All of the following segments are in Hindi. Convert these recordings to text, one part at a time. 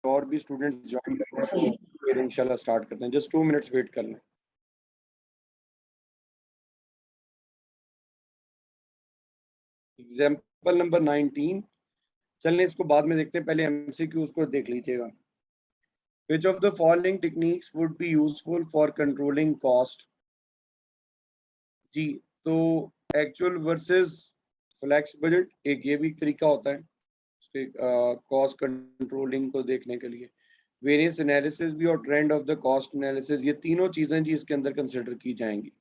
और भी स्टूडेंट्स ज्वाइन कर रहे हैं तो फिर इंशाल्लाह स्टार्ट करते हैं। जस्ट 2 मिनट्स वेट कर लें। एग्जाम्पल नंबर 19, चलने इसको बाद में देखते हैं, पहले एमसीक्यूज को देख लीजिएगा। Which of the following techniques would be useful for controlling cost? जी, तो एक्चुअल वर्सेस फ्लेक्स बजट, एक ये भी तरीका होता है उसके कॉस्ट कंट्रोलिंग को देखने के लिए। वेरियंस एनालिसिस भी और trend of the cost analysis, ये तीनों चीजें जी इसके अंदर कंसिडर की जाएंगी।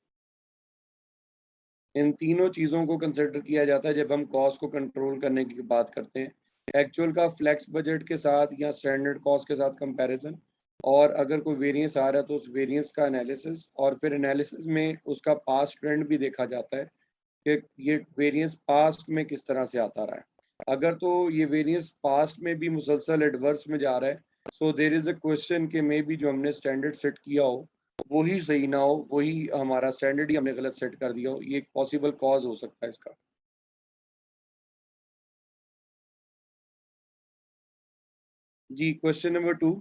इन तीनों चीजों को कंसिडर किया जाता है जब हम कॉस्ट को कंट्रोल करने की बात करते हैं। एक्चुअल का फ्लेक्स बजट के साथ या स्टैंडर्ड कॉस्ट के साथ कंपैरिजन, और अगर कोई वेरिएंस आ रहा है तो उस वेरिएंस का एनालिसिस, और फिर एनालिसिस में उसका पास्ट ट्रेंड भी देखा जाता है कि ये वेरिएंस पास्ट में किस तरह से आता रहा है। अगर तो ये वेरिएंस पास्ट में भी मुसलसल एडवर्स में जा रहा है, so there is a question कि मे बी जो हमने स्टैंडर्ड सेट किया हो वही सही ना हो, वही हमारा स्टैंडर्ड ही हमने गलत सेट कर दिया हो, ये एक पॉसिबल कॉज हो सकता है इसका। जी, क्वेश्चन नंबर 2।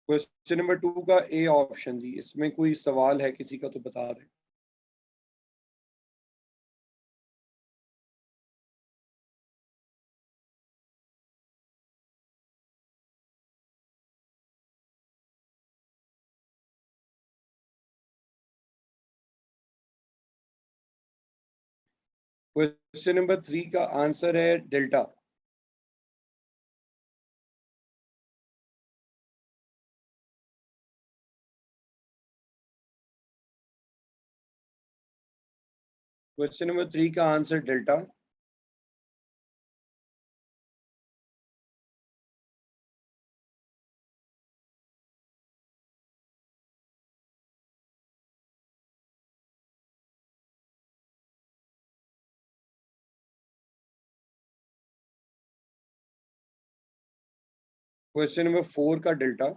क्वेश्चन नंबर 2 का ए ऑप्शन जी, इसमें कोई सवाल है किसी का तो बता दें। क्वेश्चन नंबर 3 का आंसर है डेल्टा। क्वेश्चन नंबर 3 का आंसर डेल्टा। क्वेश्चन नंबर 4 का डेल्टा।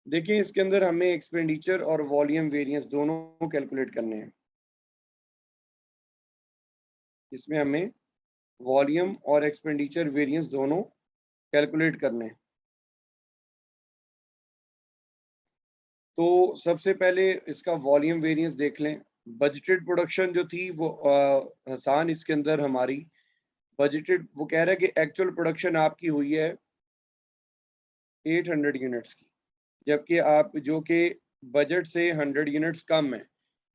देखिए इसके अंदर हमें एक्सपेंडिचर और वॉल्यूम वेरिएंस दोनों कैलकुलेट करने हैं। इसमें हमें वॉल्यूम और एक्सपेंडिचर वेरिएंस दोनों कैलकुलेट करने हैं। तो सबसे पहले इसका वॉल्यूम वेरिएंस देख लें। बजटेड प्रोडक्शन जो थी वो हसान, इसके अंदर हमारी बजटेड, वो कह रहा है कि एक्चुअल प्रोडक्शन आपकी हुई है 800 यूनिट्स की, जबकि आप जो कि बजट से 100 यूनिट्स कम है।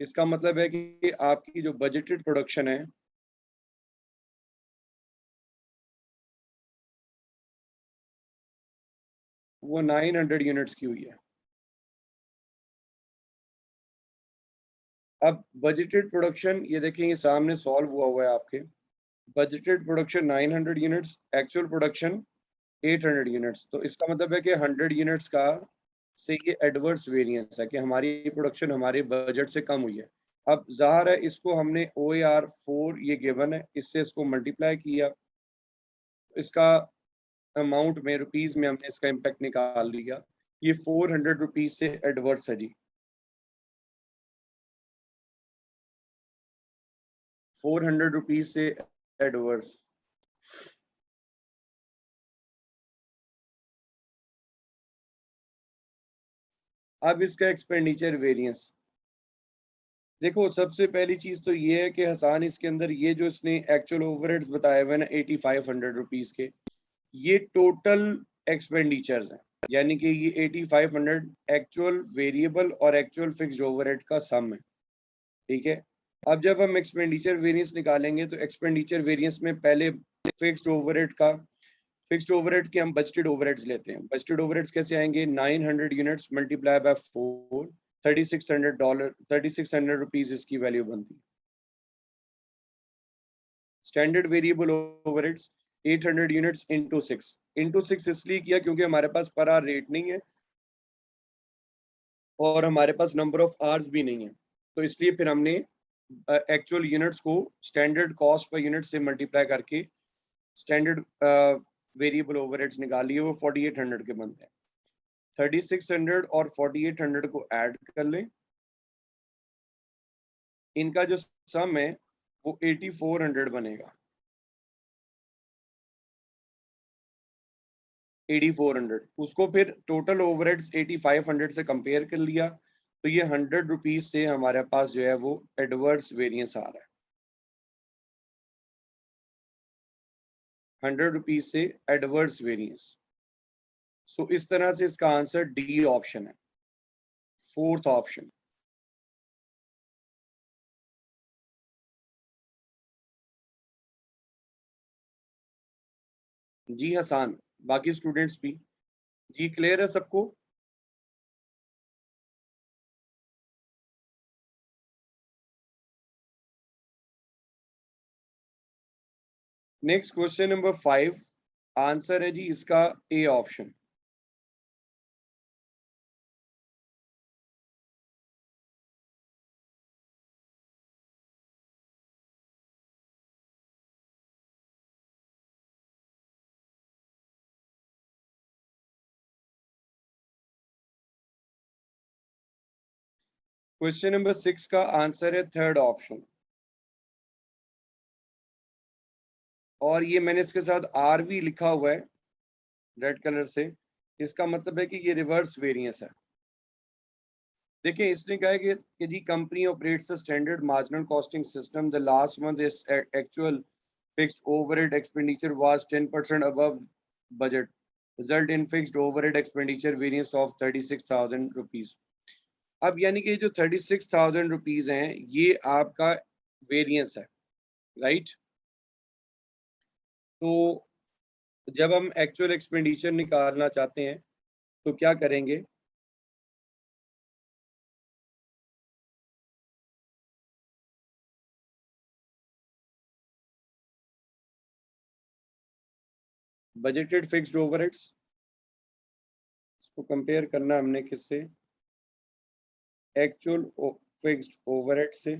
इसका मतलब है कि आपकी जो बजटेड प्रोडक्शन है वो 900 यूनिट्स की हुई है। अब बजटेड प्रोडक्शन ये देखें, ये सामने सॉल्व हुआ है आपके। Budgeted production 900 units, actual production 800 units, तो इसका मतलब है कि 100 यूनिट्स का से ये एडवर्स वेरिएंस है कि हमारी प्रोडक्शन हमारे बजट से कम हुई है। अब ज़ाहिर है इसको हमने OAR 4 ये गिवन है, इससे इसको मल्टीप्लाई किया, इसका अमाउंट में रुपीस में हमने इसका इम्पैक्ट निकाल लिया। ये 400 रुपीज से एडवर्स है जी, 400 रुपीज से एडवर्स। अब इसका एक्सपेंडिचर वेरिएंस देखो, सबसे पहली चीज तो ये है कि हसान इसके अंदर ये जो इसने एक्चुअल ओवरहेड्स बताए हुए ना 8500 रुपीज के, ये टोटल एक्सपेंडिचर्स हैं, यानी कि ये 8500 एक्चुअल वेरिएबल और एक्चुअल फिक्स्ड ओवरहेड का सम है। ठीक है, अब जब हम एक्सपेंडिचर वेरिएंस निकालेंगे तो एक्सपेंडिचर वेरिएंस में पहले फिक्स्ड ओवरहेड का, फिक्स्ड ओवरहेड के हम बजटेड ओवरहेड्स लेते हैं। बजटेड ओवरहेड्स कैसे आएंगे? 900 यूनिट्स मल्टीप्लाई बाय 4, $3600, 3600 रुपीज इसकी वैल्यू बनती है। Standard variable overheads 800 units into 6 इसलिए किया क्योंकि हमारे पास पर आवर रेट नहीं है और हमारे पास नंबर ऑफ आवर्स भी नहीं है, तो इसलिए फिर हमने एक्चुअल यूनिट्स को स्टैंडर्ड कॉस्ट पर यूनिट से मल्टीप्लाई करके स्टैंडर्ड वेरिएबल ओवरहेड्स निकालिए, वो 4800 के बनते हैं। 3600 और 4800 को ऐड कर लें, इनका जो सम है वो 8400 बनेगा। 8400 उसको फिर टोटल ओवरहेड्स 8500 से कंपेयर कर लिया, तो ये 100 रुपीज से हमारे पास जो है वो एडवर्स वेरिएंस आ रहा है। 100 रुपीज से एडवर्स वेरिएंस। सो इस तरह से इसका आंसर डी ऑप्शन है, फोर्थ ऑप्शन। जी हसान, बाकी स्टूडेंट्स भी जी क्लियर है सबको? नेक्स्ट क्वेश्चन नंबर 5, आंसर है जी इसका ए ऑप्शन। क्वेश्चन नंबर 6 का आंसर है थर्ड ऑप्शन, और ये मैंने इसके साथ आर भी लिखा हुआ है रेड कलर से, इसका मतलब है कि ये रिवर्स वेरिएंस है। देखिए इसने कहा है कि जी company operates the standard marginal costing system, the last month is actual fixed overhead expenditure was 10% above budget, result in fixed overhead expenditure variance of 36,000 rupees. अब यानी कि जो 36,000 रुपीज हैं ये आपका वेरिएंस है, राइट? तो जब हम एक्चुअल एक्सपेंडिचर निकालना चाहते हैं तो क्या करेंगे? बजटेड फिक्स्ड ओवरहेड्स, इसको कंपेयर करना हमने किससे? एक्चुअल फिक्स्ड ओवरहेड से।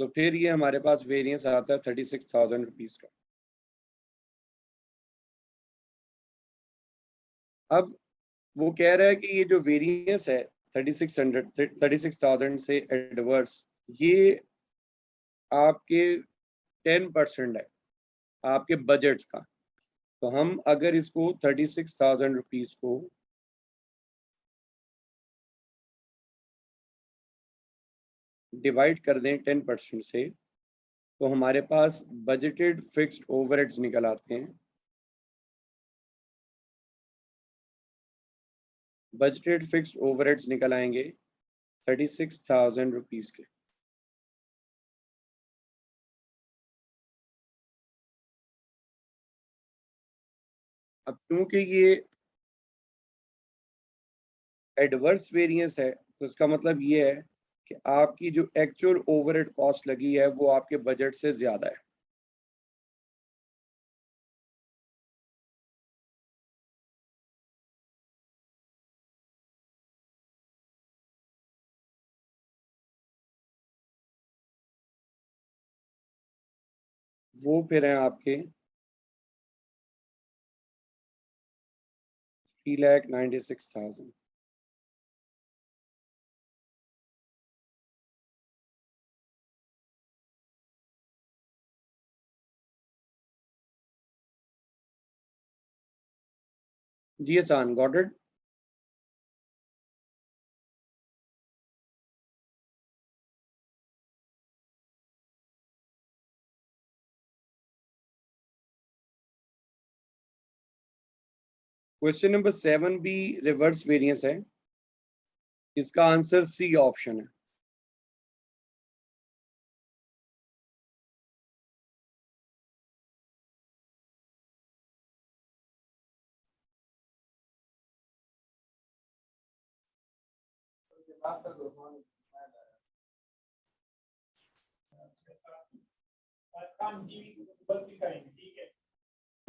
तो फिर ये हमारे पास वेरिएंस आता है 36,000 रुपीज का। अब वो कह रहा है कि ये जो वेरिएंस है 36,000 से एडवर्स, ये आपके 10% है आपके बजट का। तो हम अगर इसको 36,000 रुपीज को डिवाइड कर दें 10% से, तो हमारे पास बजटेड फिक्स्ड ओवरहेड्स निकल आते हैं। बजटेड फिक्स्ड ओवरहेड्स निकल आएंगे 36,000 रुपीज के। अब क्योंकि ये एडवर्स वेरिएंस है तो इसका मतलब ये है कि आपकी जो एक्चुअल ओवरहेड कॉस्ट लगी है वो आपके बजट से ज्यादा है। वो फिर हैं आपके 3,96,000। जी Hasan, got it? Question number 7 भी रिवर्स वेरिएंस है, इसका आंसर सी ऑप्शन है।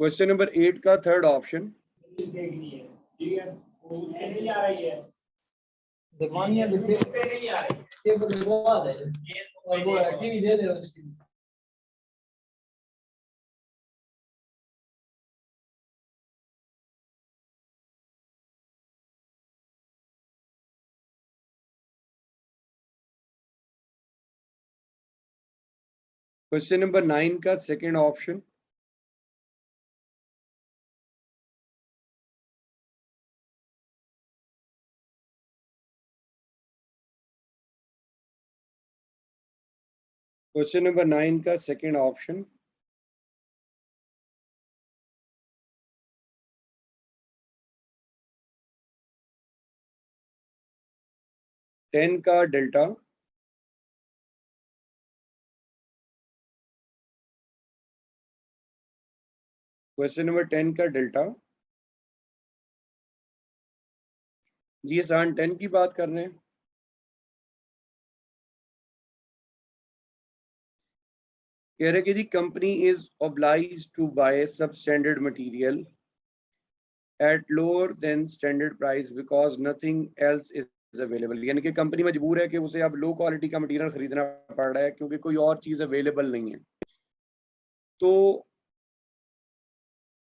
क्वेश्चन नंबर 8 का थर्ड ऑप्शन, नहीं आ रही है दिखवानी है पे नहीं आ रही ये दिखवा दे और वो टीवी दे दे उसकी क्वेश्चन नंबर 9 का सेकंड ऑप्शन। क्वेश्चन नंबर 9 का सेकंड ऑप्शन। टेन का डेल्टा। क्वेश्चन नंबर 10 का डेल्टा। जी आसान 10 की बात कर रहे हैं। कह रहे कि the company is obliged to buy substandard material at lower than standard price because nothing else is available. यानी कि कंपनी मजबूर है कि उसे अब लो क्वालिटी का मटेरियल खरीदना पड़ रहा है क्योंकि कोई और चीज अवेलेबल नहीं है। तो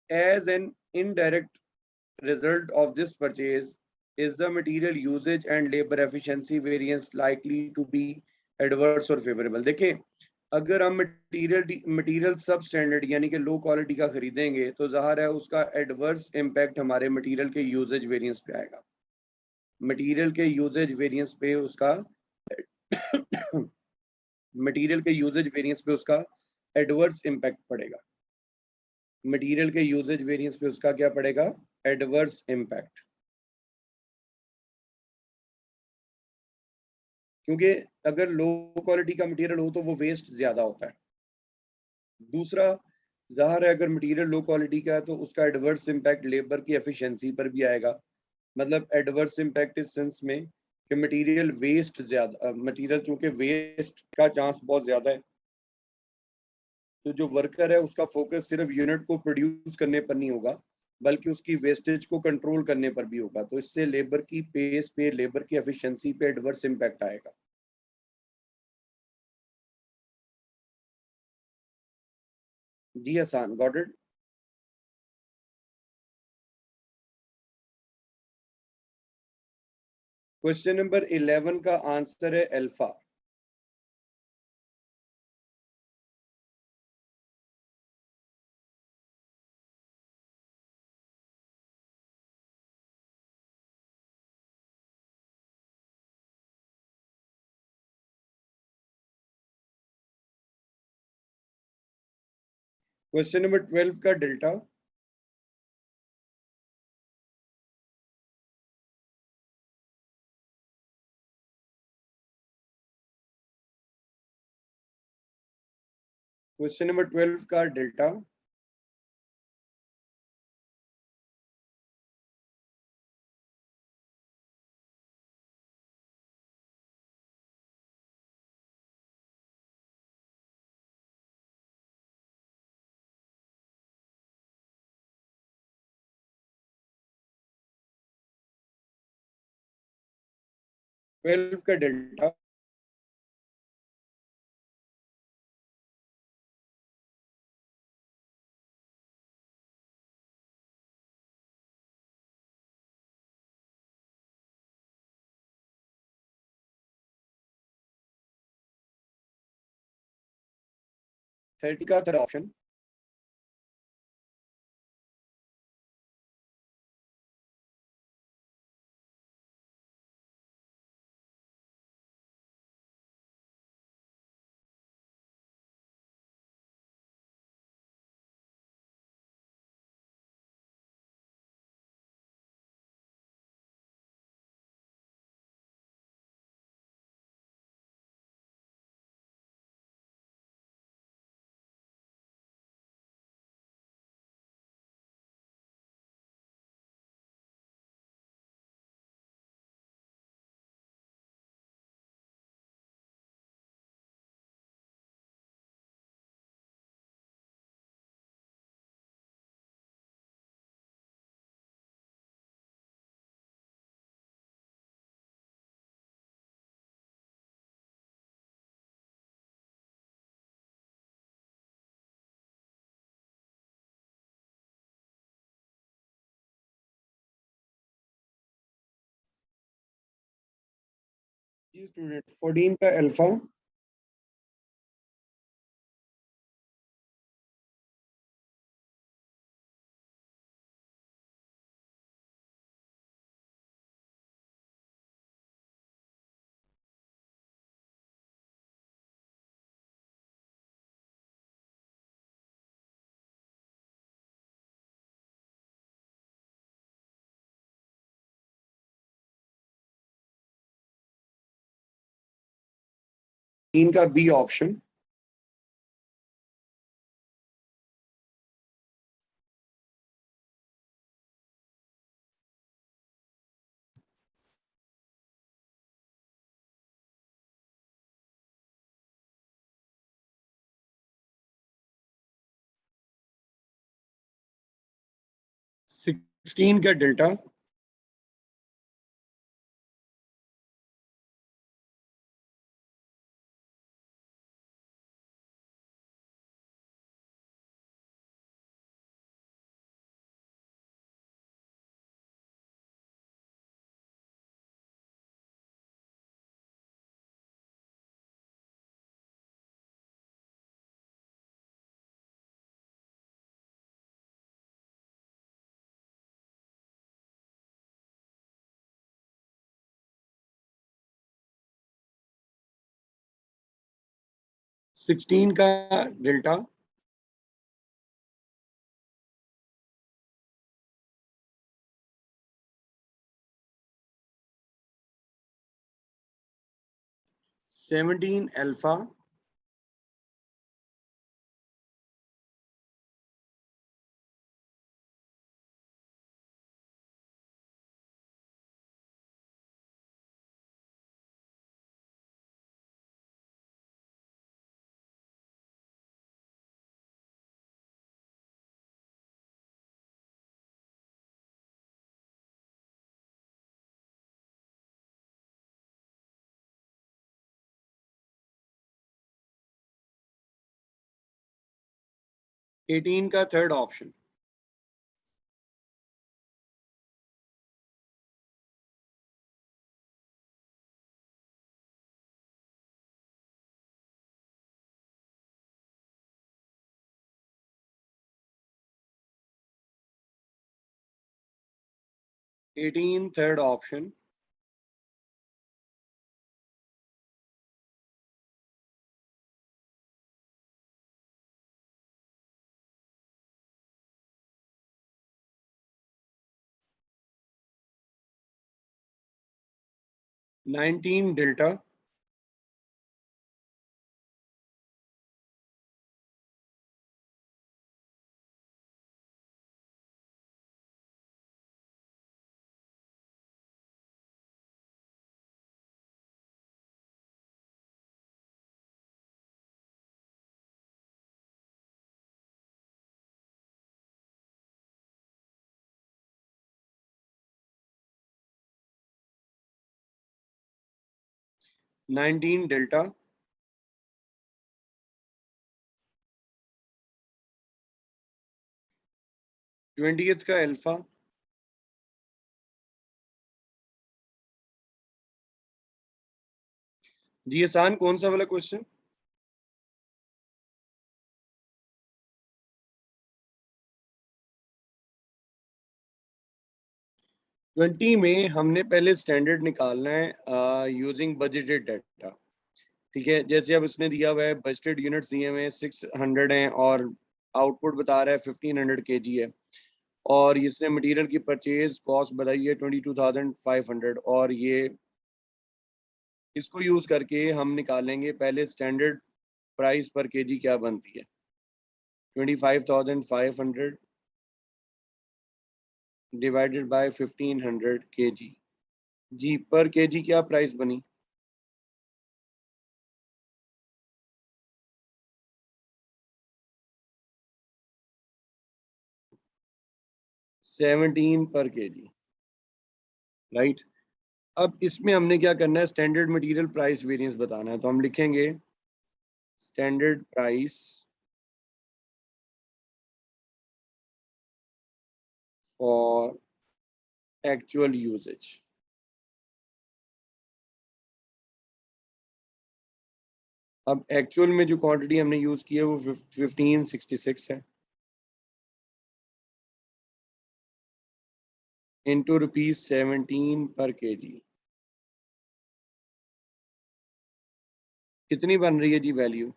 as an indirect result of this purchase is the material usage and labor efficiency variance likely to be adverse or favorable। देखिए अगर हम मटेरियल सब स्टैंडर्ड यानी कि लो क्वालिटी का खरीदेंगे तो जाहिर है उसका एडवर्स इम्पैक्ट हमारे मटेरियल के यूजेज वेरिएंस पे आएगा। मटेरियल के यूजेज वेरिएंस पे उसका मटेरियल के यूजेज वेरिएंस पे उसका एडवर्स इम्पैक्ट पड़ेगा। मटेरियल के यूजेज वेरिएंस पे उसका क्या पड़ेगा? Adverse impact. क्योंकि अगर लो क्वालिटी का मटेरियल हो तो वो वेस्ट ज्यादा होता है। दूसरा जाहिर है अगर मटेरियल लो क्वालिटी का है तो उसका एडवर्स इम्पैक्ट लेबर की एफिशिएंसी पर भी आएगा। मतलब एडवर्स इम्पैक्ट इस सेंस में कि मटेरियल वेस्ट ज्यादा, मटेरियल चूंकि वेस्ट का चांस बहुत ज्यादा है तो जो वर्कर है उसका फोकस सिर्फ यूनिट को प्रोड्यूस करने पर नहीं होगा बल्कि उसकी वेस्टेज को कंट्रोल करने पर भी होगा। तो इससे लेबर की पेस पे, लेबर की एफिशिएंसी पे एडवर्स इम्पैक्ट आएगा। जी आसान, गॉट इट। क्वेश्चन नंबर 11 का आंसर है अल्फा। क्वेश्चन नंबर 12 का डेल्टा। क्वेश्चन नंबर 12 का डेल्टा। ट्वेल्व का डेल्टा। थर्टी का थर्ड ऑप्शन। जी स्टूडेंट 14 का अल्फा, तीन का बी ऑप्शन, सिक्सटीन का डेल्टा, सिक्सटीन का डेल्टा, सेवनटीन अल्फा, एटीन का third option, eighteen third option, nineteen delta, nineteen delta, twentieth का अल्फा, जी आसान कौन सा वाला क्वेश्चन? ट्वेंटी में हमने पहले स्टैंडर्ड निकालना है यूजिंग बजटेड डाटा। ठीक है, जैसे अब उसने दिया हुआ है बजटेड यूनिट्स दिए हुए हैं 600 हैं और आउटपुट बता रहा है 1500 केजी है, और इसने मटेरियल की परचेज कॉस्ट बताई है 22,500, और ये इसको यूज करके हम निकालेंगे पहले स्टैंडर्ड प्राइस पर केजी क्या बनती है, 25,500 डिवाइडेड बाय 1500 केजी। जी पर केजी क्या प्राइस बनी? 17 पर केजी, राइट। अब इसमें हमने क्या करना है, स्टैंडर्ड मटेरियल प्राइस वेरिएंस बताना है, तो हम लिखेंगे standard price for actual usage. अब एक्चुअल में जो क्वांटिटी हमने यूज की है वो 1566 है इंटू ₹17 पर केजी। कितनी बन रही है जी वैल्यू?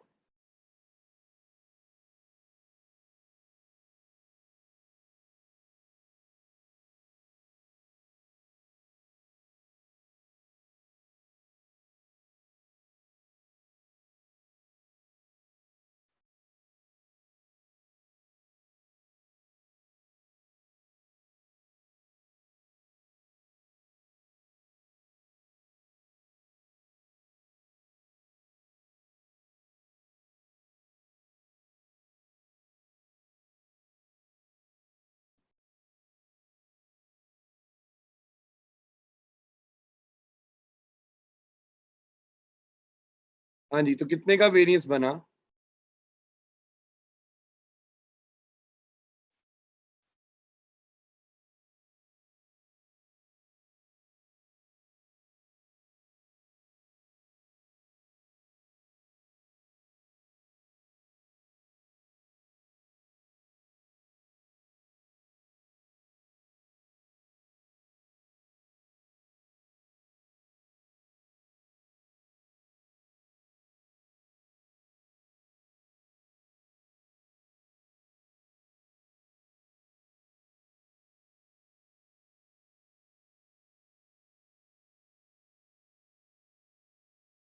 हाँ जी, तो कितने का वेरिएंस बना?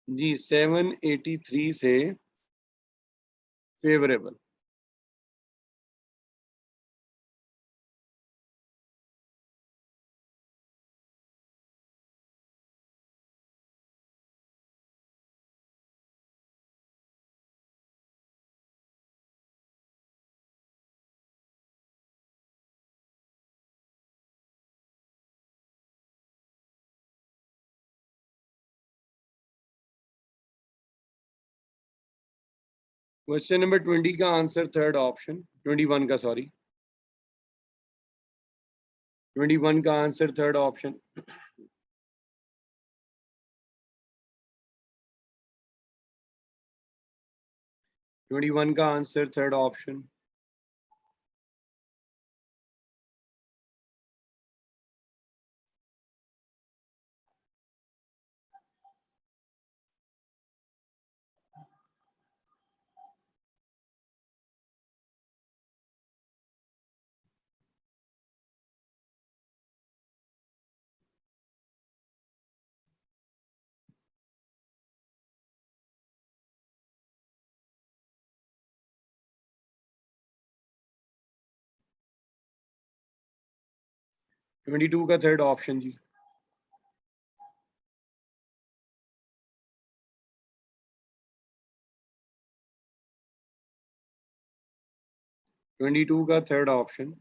जी 783 से फेवरेबल। क्वेश्चन नंबर 20 का आंसर थर्ड ऑप्शन, 21 का सॉरी, 21 का आंसर थर्ड ऑप्शन। 21 का answer third option. Twenty two का थर्ड ऑप्शन जी। ट्वेंटी टू का थर्ड ऑप्शन।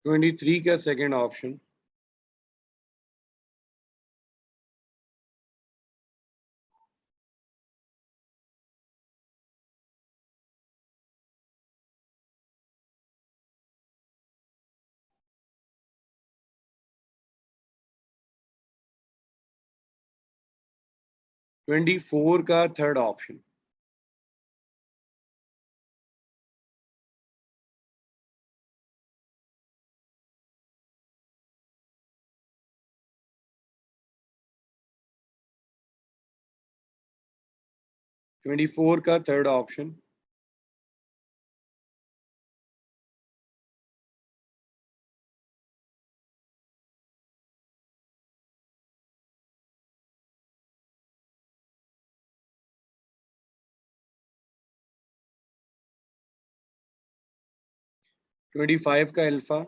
ट्वेंटी थ्री का सेकेंड ऑप्शन। ट्वेंटी फोर का थर्ड ऑप्शन। ट्वेंटी फोर का थर्ड ऑप्शन। ट्वेंटी फाइव का अल्फा।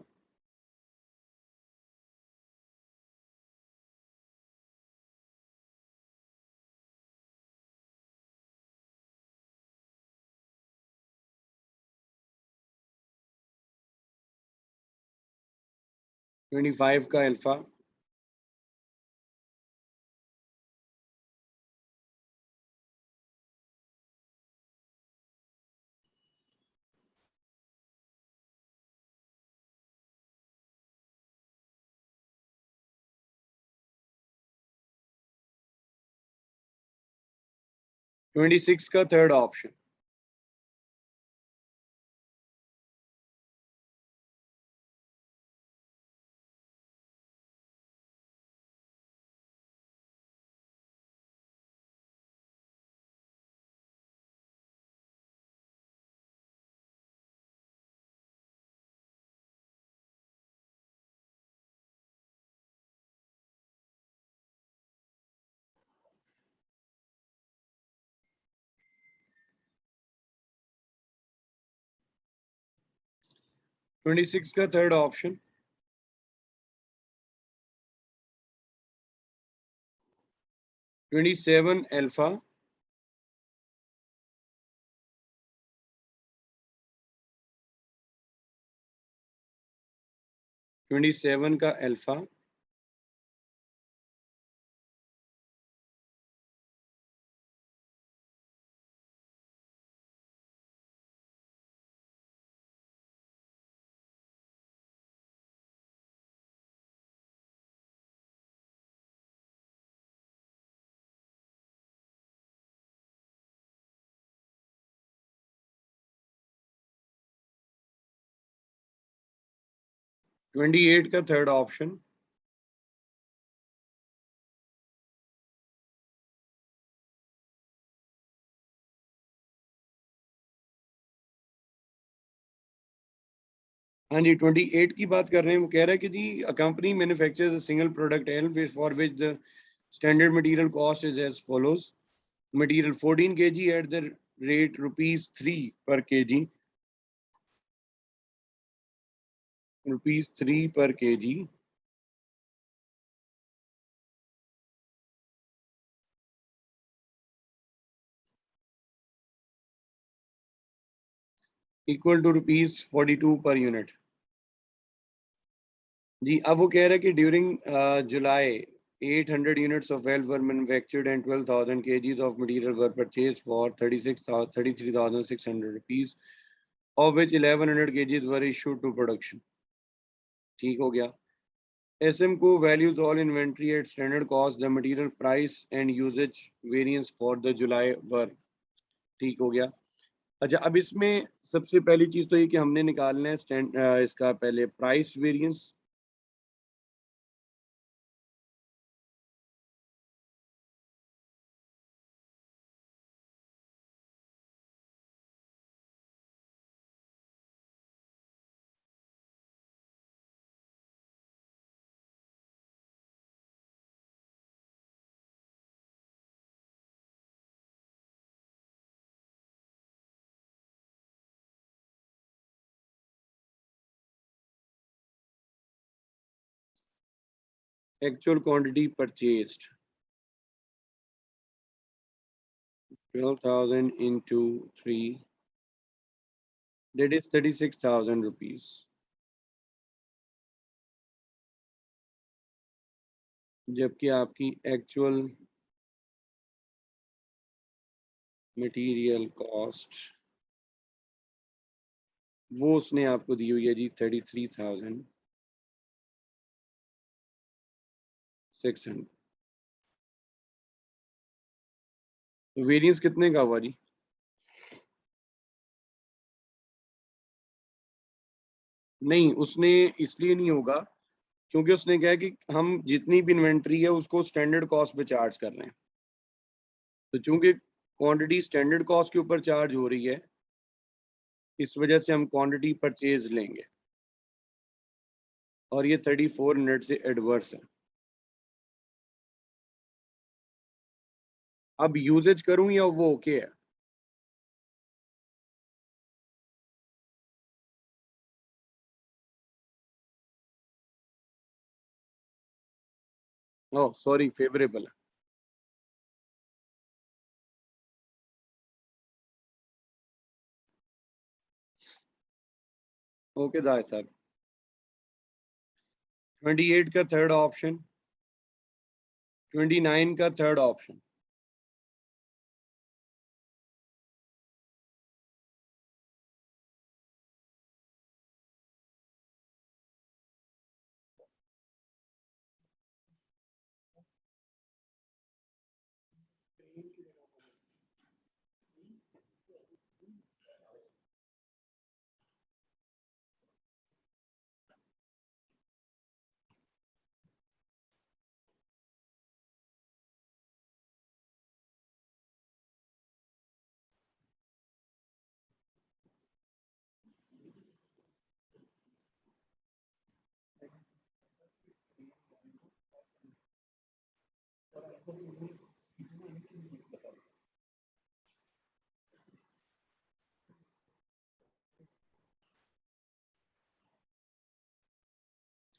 25 का अल्फा, ट्वेंटी सिक्स का थर्ड ऑप्शन, ट्वेंटी सिक्स का थर्ड ऑप्शन, 27 अल्फा, 27 का अल्फा, ट्वेंटी एट का थर्ड ऑप्शन, हाँ जी 28 की बात कर रहे हैं। वो कह रहा है कि जी company manufactures a single product L for which the standard material cost is as follows, material 14 kg at the rate rupees 3 per kg, rupees 3 per kg, equal to rupees 42 per unit. जी अब वो कह रहा है कि during July 800 units of valve were manufactured and 12,000 kgs of material were purchased for 33,600 rupees, of which 1,100 kgs were issued to production। ठीक हो गया। SM को values all inventory at standard cost, the material price and usage variance for the July were। ठीक हो गया। अच्छा अब इसमें सबसे पहली चीज तो ये कि हमने निकालना है इसका पहले price variance. Actual quantity purchased 12,000 into 3, that is 36,000 rupees, जबकि आपकी एक्चुअल मटेरियल कॉस्ट वो उसने आपको दी हुई है जी 33,600। वेरिएंस कितने का हुआ जी? नहीं उसने इसलिए नहीं होगा क्योंकि उसने कहा कि हम जितनी भी इन्वेंट्री है उसको स्टैंडर्ड कॉस्ट पे चार्ज कर रहे हैं, तो चूंकि क्वांटिटी स्टैंडर्ड कॉस्ट के ऊपर चार्ज हो रही है इस वजह से हम क्वांटिटी परचेज लेंगे, और ये 3400 से एडवर्स है। अब यूजेज करूं या वो ओके है? ओह सॉरी फेवरेबल है। ओके जाए साहब। 28 का थर्ड ऑप्शन, 29 का थर्ड ऑप्शन।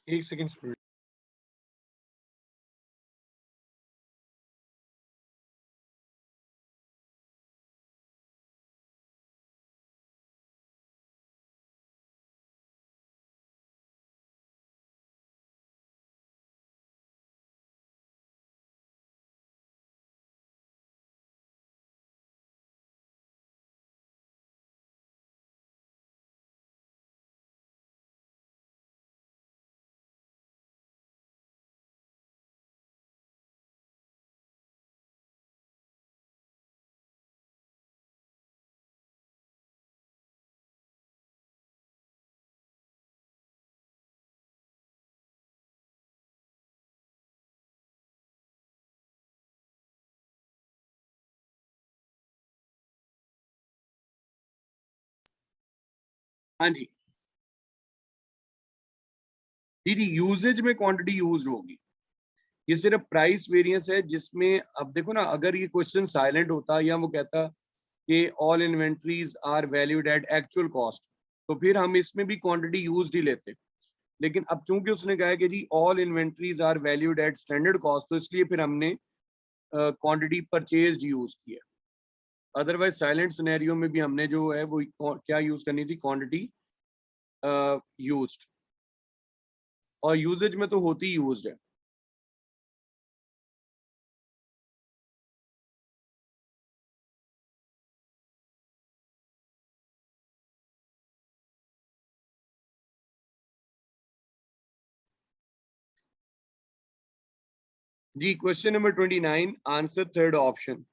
एक सेकेंड स्टूडेंट। हाँ जी जी, यूजेज में क्वांटिटी यूज होगी। ये सिर्फ प्राइस वेरिएंस है, जिसमें अब देखो ना, अगर ये क्वेश्चन साइलेंट होता या वो कहता कि all inventories are valued at actual cost, तो फिर हम इसमें भी क्वांटिटी यूज ही लेते। लेकिन अब चूंकि उसने कहा है कि जी all inventories are valued at standard cost, तो इसलिए फिर हमने क्वांटिटी परचेज यूज किया। अदरवाइज साइलेंट सिनेरियो में भी हमने जो है वो क्या यूज करनी थी, क्वांटिटी यूज्ड, और यूजेज में तो होती यूज्ड है। जी question number 29, answer third option.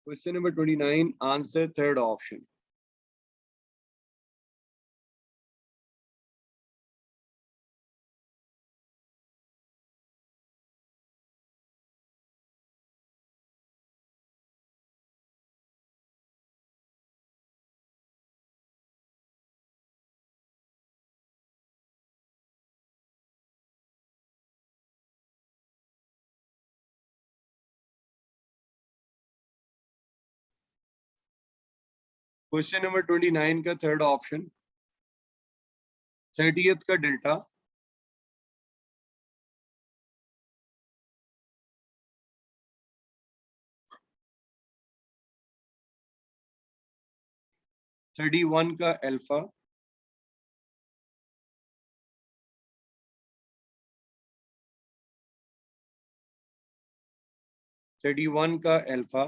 Question number 29, answer third option. Question number 29 का थर्ड ऑप्शन, 30th का डेल्टा, 31 का अल्फा, 31 का अल्फा,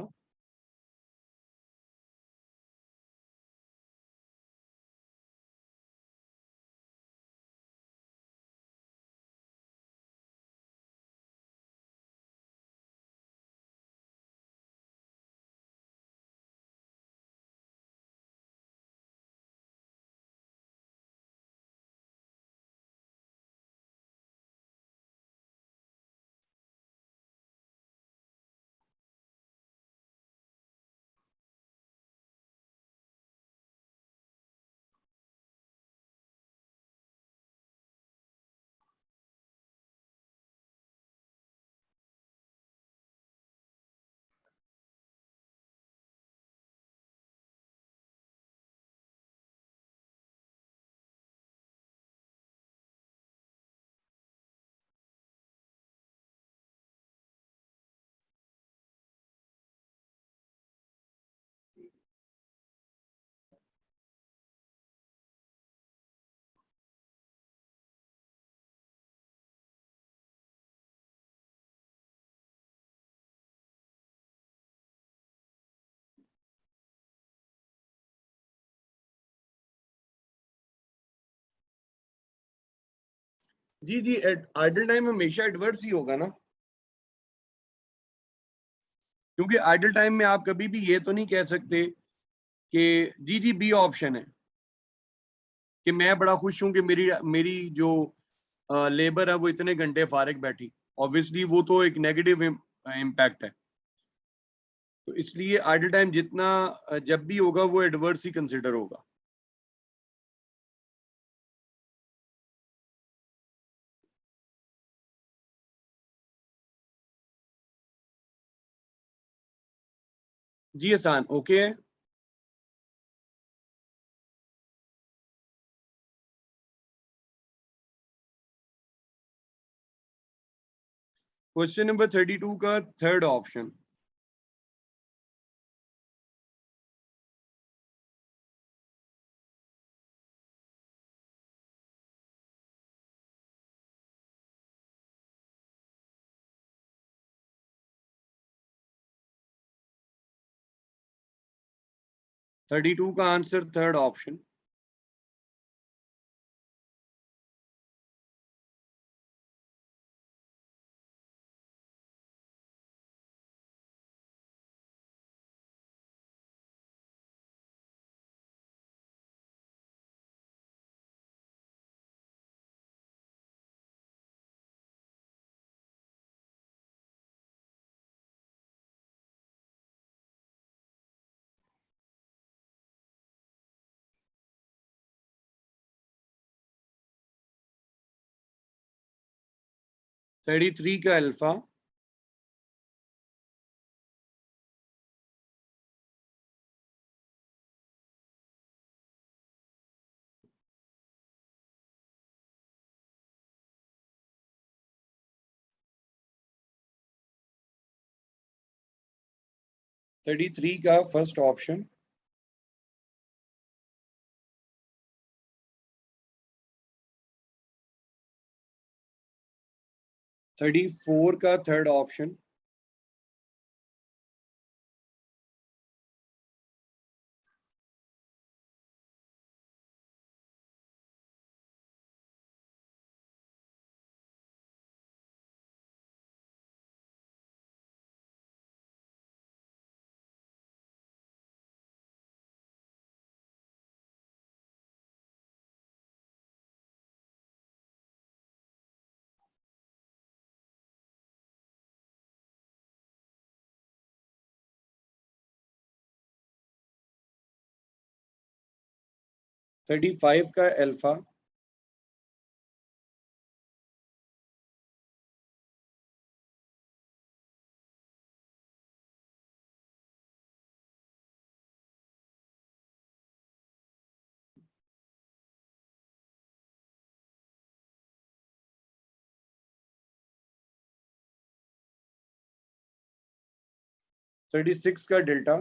जी जी, आइडल टाइम हमेशा एडवर्स ही होगा ना, क्योंकि आइडल टाइम में आप कभी भी ये तो नहीं कह सकते कि जी जी, बी ऑप्शन है कि मैं बड़ा खुश हूं कि मेरी मेरी जो लेबर है वो इतने घंटे फारिग बैठी। ऑब्वियसली वो तो एक नेगेटिव इम्पैक्ट है, तो इसलिए आइडल टाइम जितना जब भी होगा वो एडवर्स ही कंसिडर होगा। जी आसान, ओके है। क्वेश्चन नंबर 32 का थर्ड ऑप्शन। थर्टी टू का answer third option. Thirty three का अल्फा। थर्टी थ्री का फर्स्ट ऑप्शन। थर्टी फोर का थर्ड ऑप्शन। थर्टी फाइव का अल्फा। थर्टी सिक्स का डेल्टा।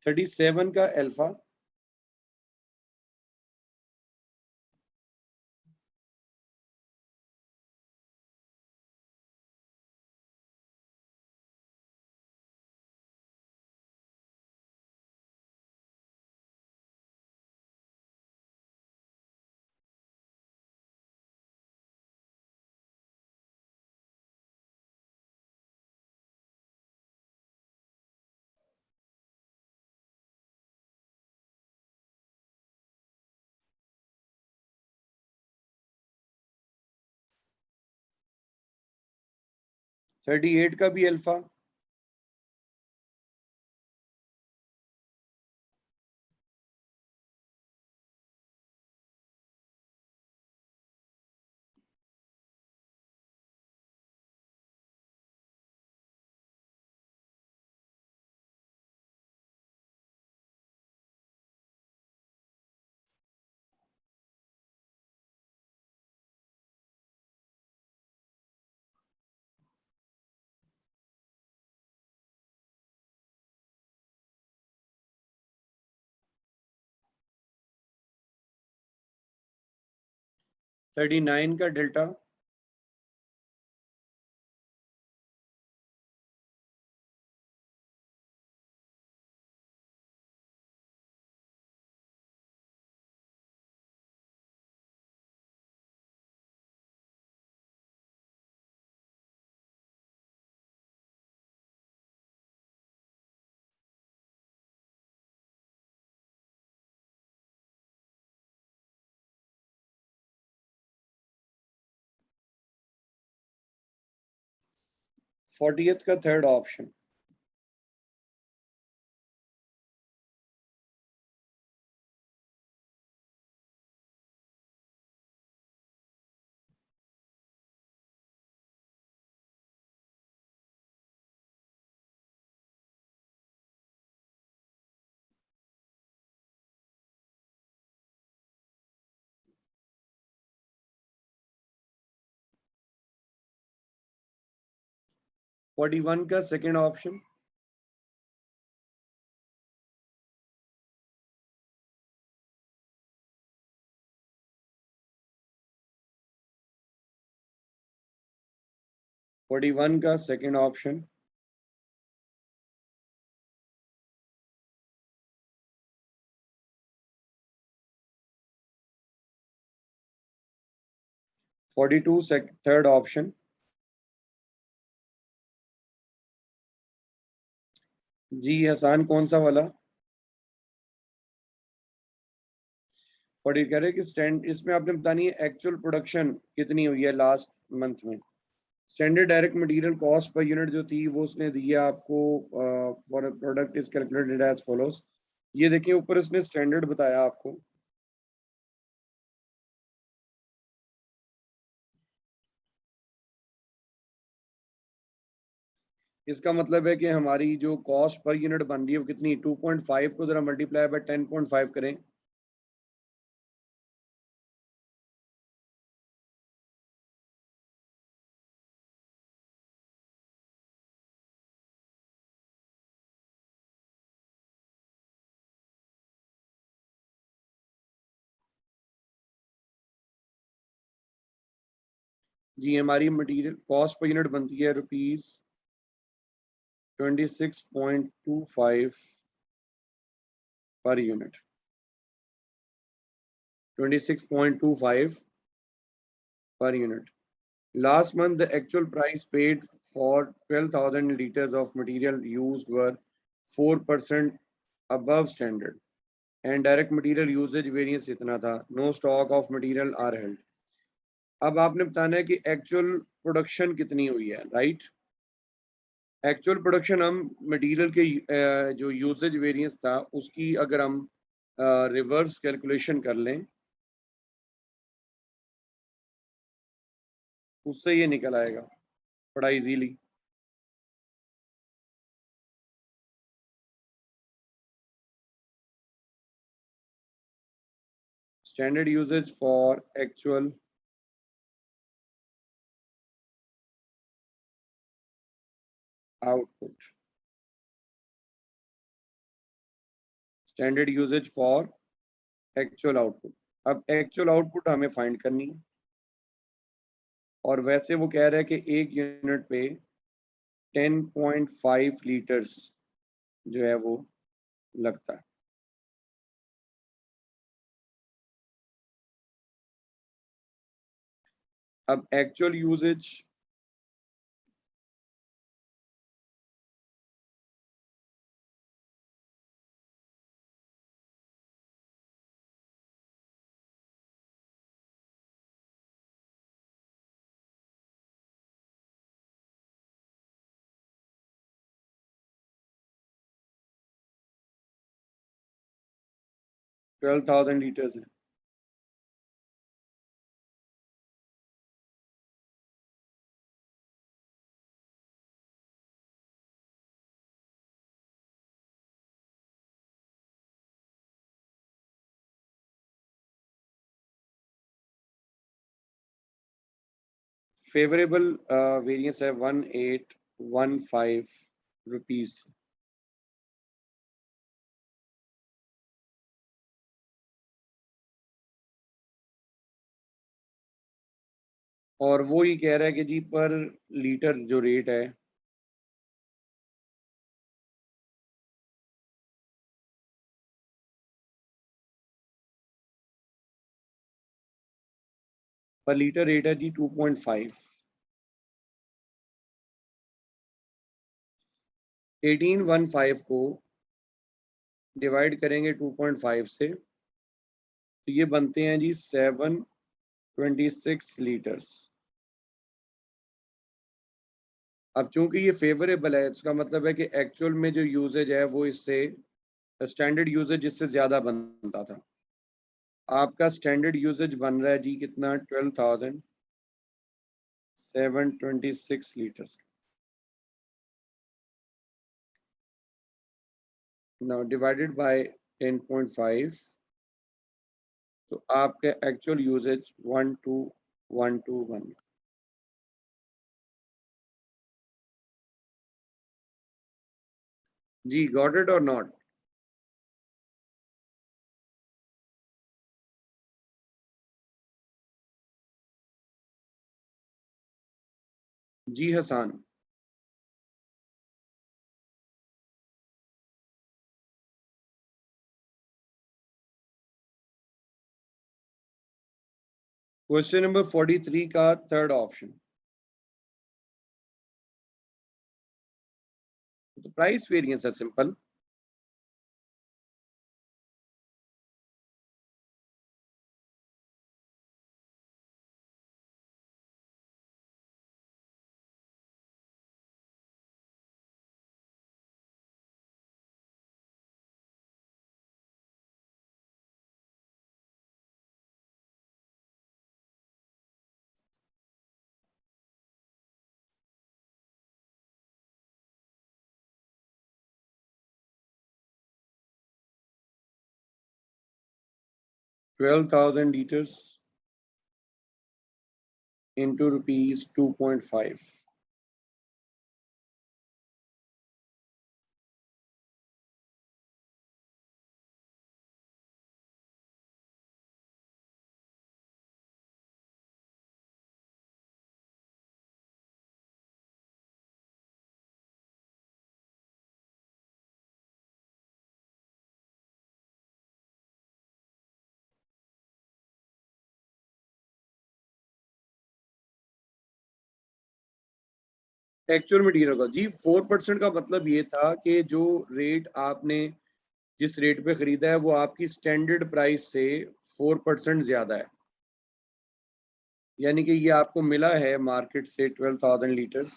थर्टी सेवन का अल्फा। थर्टी एट का भी अल्फा। 39 का डेल्टा, फोर्टियथ का थर्ड ऑप्शन, फोर्टी वन का सेकेंड ऑप्शन, फोर्टी वन का second option, forty two third option, जी हसान कौन सा वाला? 40 कह रहे कि स्टैंड, इसमें आपने बतानी है एक्चुअल प्रोडक्शन कितनी हुई है लास्ट मंथ में। Standard direct material cost per unit जो थी वो उसने दिया आपको, for product is calculated as follows. ये देखिए ऊपर इसने स्टैंडर्ड बताया आपको, इसका मतलब है कि हमारी जो कॉस्ट पर यूनिट बन रही है वो कितनी, 2.5 को जरा मल्टीप्लाई बाय 10.5 करें, जी हमारी मटेरियल कॉस्ट पर यूनिट बनती है rupees 26.25 per unit, 26.25 per unit. Last month, the actual price paid for 12,000 liters of material used were 4% above standard, and direct material usage variance इतना था. No stock of material are held. अब आपने बताना है कि एक्चुअल प्रोडक्शन कितनी हुई है, राइट? एक्चुअल प्रोडक्शन हम मटेरियल के जो यूजेज वेरिएंस था उसकी अगर हम रिवर्स कैलकुलेशन कर लें उससे ये निकल आएगा बड़ा easily. Standard usage for actual output, standard usage for actual output. अब एक्चुअल आउटपुट हमें फाइंड करनी है और वैसे वो कह रहा है कि एक यूनिट पे 10.5 लीटर्स जो है वो लगता है। अब एक्चुअल यूजेज ट्वेल्व 12,000 लीटर्स है। फेवरेबल वेरिएंस है 1815 रुपीज। और वो ही कह रहा है कि जी पर लीटर जो रेट है पर लीटर रेट है जी 2.5। 1815 को डिवाइड करेंगे 2.5 से तो ये बनते हैं जी 726 लीटर्स। अब चूंकि ये फेवरेबल है, इसका मतलब है कि एक्चुअल में जो यूजेज है वो इससे स्टैंडर्ड यूजेज इससे ज्यादा बनता था। आपका स्टैंडर्ड यूजेज बन रहा है जी कितना, 12,726 लीटर्स। नाउ डिवाइडेड बाय 10.5 तो आपके एक्चुअल यूजेज 12,121। जी गॉट इट और नॉट? जी हसान। क्वेश्चन नंबर 43 का थर्ड ऑप्शन। तो प्राइस वेरिएंस है simple. $12,000 into rupees 2.5। Actual material का जी 4% का मतलब ये था कि जो रेट आपने जिस रेट पे खरीदा है वो आपकी स्टैंडर्ड प्राइस से 4% ज्यादा है। यानी कि ये आपको मिला है मार्केट से 12,000 लीटर्स।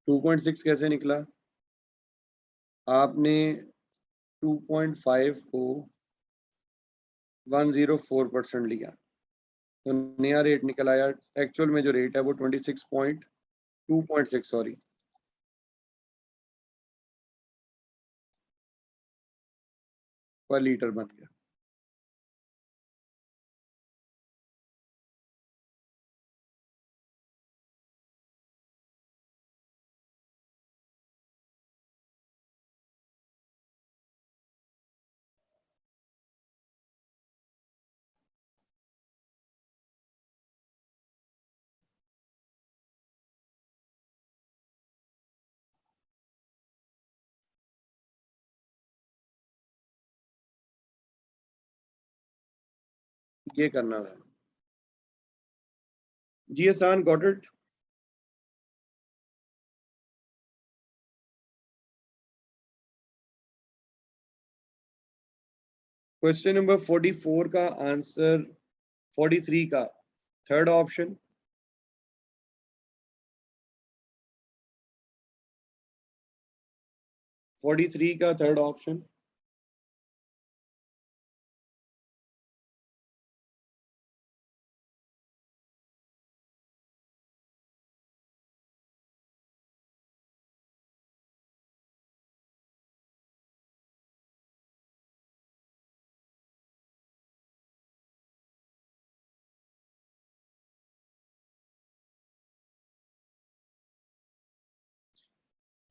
टू पॉइंट सिक्स कैसे निकला? आपने 2.5 को 104% लिया तो नया रेट निकल आया। एक्चुअल में जो रेट है वो 2.6 सॉरी पर लीटर बन गया। ये करना है जी आसान। Got it. क्वेश्चन नंबर 44 का आंसर 43 का थर्ड ऑप्शन। 43 का third option.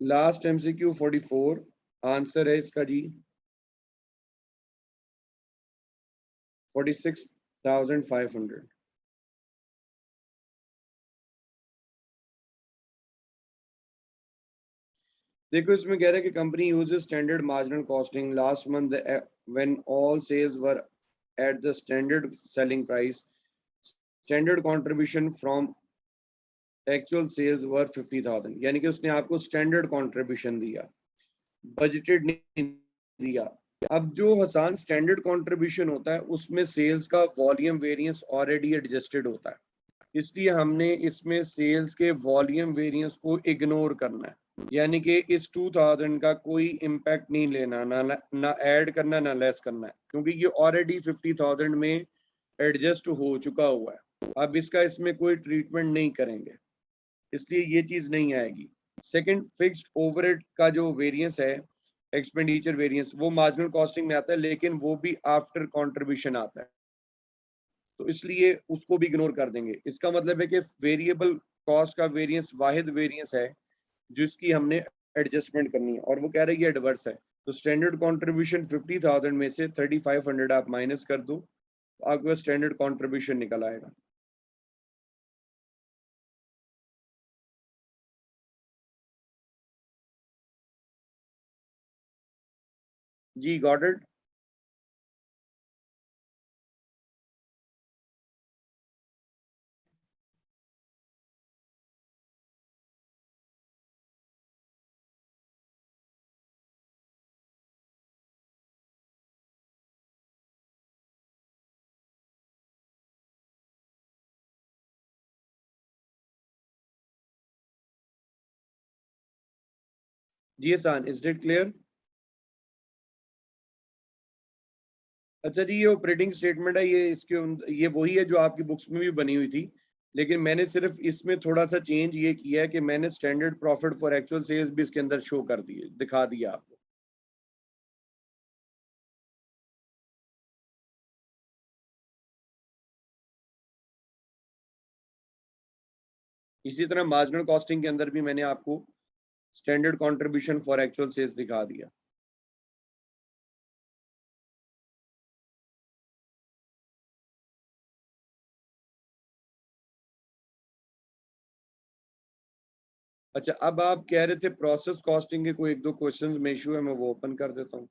Last MCQ 44 answer है इसका जी 46,500। देखो इसमें कह रहे हैं कि company uses standard marginal costing last month when all sales were at the standard selling price standard contribution from actual sales were 50,000, यानी कि उसने आपको स्टैंडर्ड कंट्रीब्यूशन दिया, बजटेड नहीं दिया। अब जो हसान स्टैंडर्ड कंट्रीब्यूशन होता है उसमें सेल्स का वॉल्यूम वेरिएंस ऑलरेडी एडजस्टेड होता है, इसलिए हमने इसमें सेल्स के वॉल्यूम वेरिएंस को इग्नोर करना है, यानी कि इस 2000 का कोई इम्पैक्ट नहीं लेना, ना ऐड करना ना लेस करना है, क्योंकि ये ऑलरेडी 50,000 में एडजस्ट हो चुका हुआ है। अब इसका इसमें कोई ट्रीटमेंट नहीं करेंगे, इसलिए ये चीज नहीं आएगी। सेकंड, फिक्स्ड ओवरहेड का जो वेरिएंस है एक्सपेंडिचर वेरिएंस, वो मार्जिनल कॉस्टिंग में आता है, लेकिन वो भी आफ्टर कंट्रीब्यूशन आता है, तो इसलिए उसको भी इग्नोर कर देंगे। इसका मतलब है कि वेरिएबल कॉस्ट का वेरिएंस वाहिद वेरिएंस है जिसकी हमने एडजस्टमेंट करनी है, और वो कह रही है एडवर्स है, तो स्टैंडर्ड कंट्रीब्यूशन 50,000 में से 3500 आप माइनस कर दो, तो आपके पास स्टैंडर्ड कंट्रीब्यूशन निकल आएगा। जी गॉट इट। जी हसान, इज इट क्लियर? अच्छा जी, ये ऑपरेटिंग स्टेटमेंट है, ये वही है जो आपकी बुक्स में भी बनी हुई थी, लेकिन मैंने सिर्फ इसमें थोड़ा सा चेंज ये किया है कि मैंने standard profit for actual sales भी इसके अंदर शो कर दिए, दिखा दिया आपको। इसी तरह मार्जिनल कॉस्टिंग के अंदर भी मैंने आपको standard contribution for actual sales दिखा दिया। अच्छा, अब आप कह रहे थे प्रोसेस कॉस्टिंग के कोई एक दो क्वेश्चंस में इशू है, मैं वो ओपन कर देता हूँ।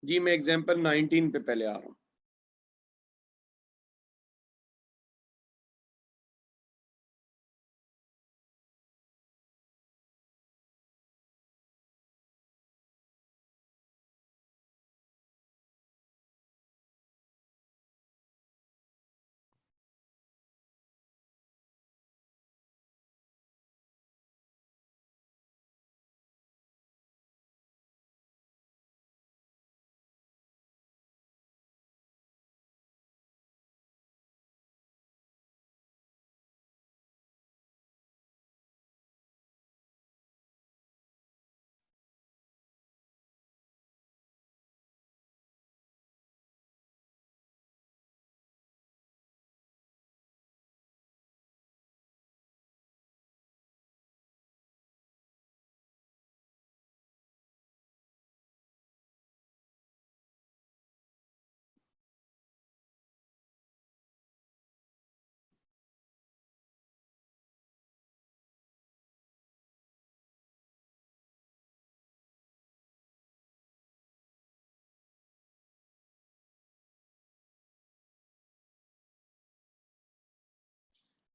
जी मैं एग्जांपल 19 पे पहले आ रहा हूँ।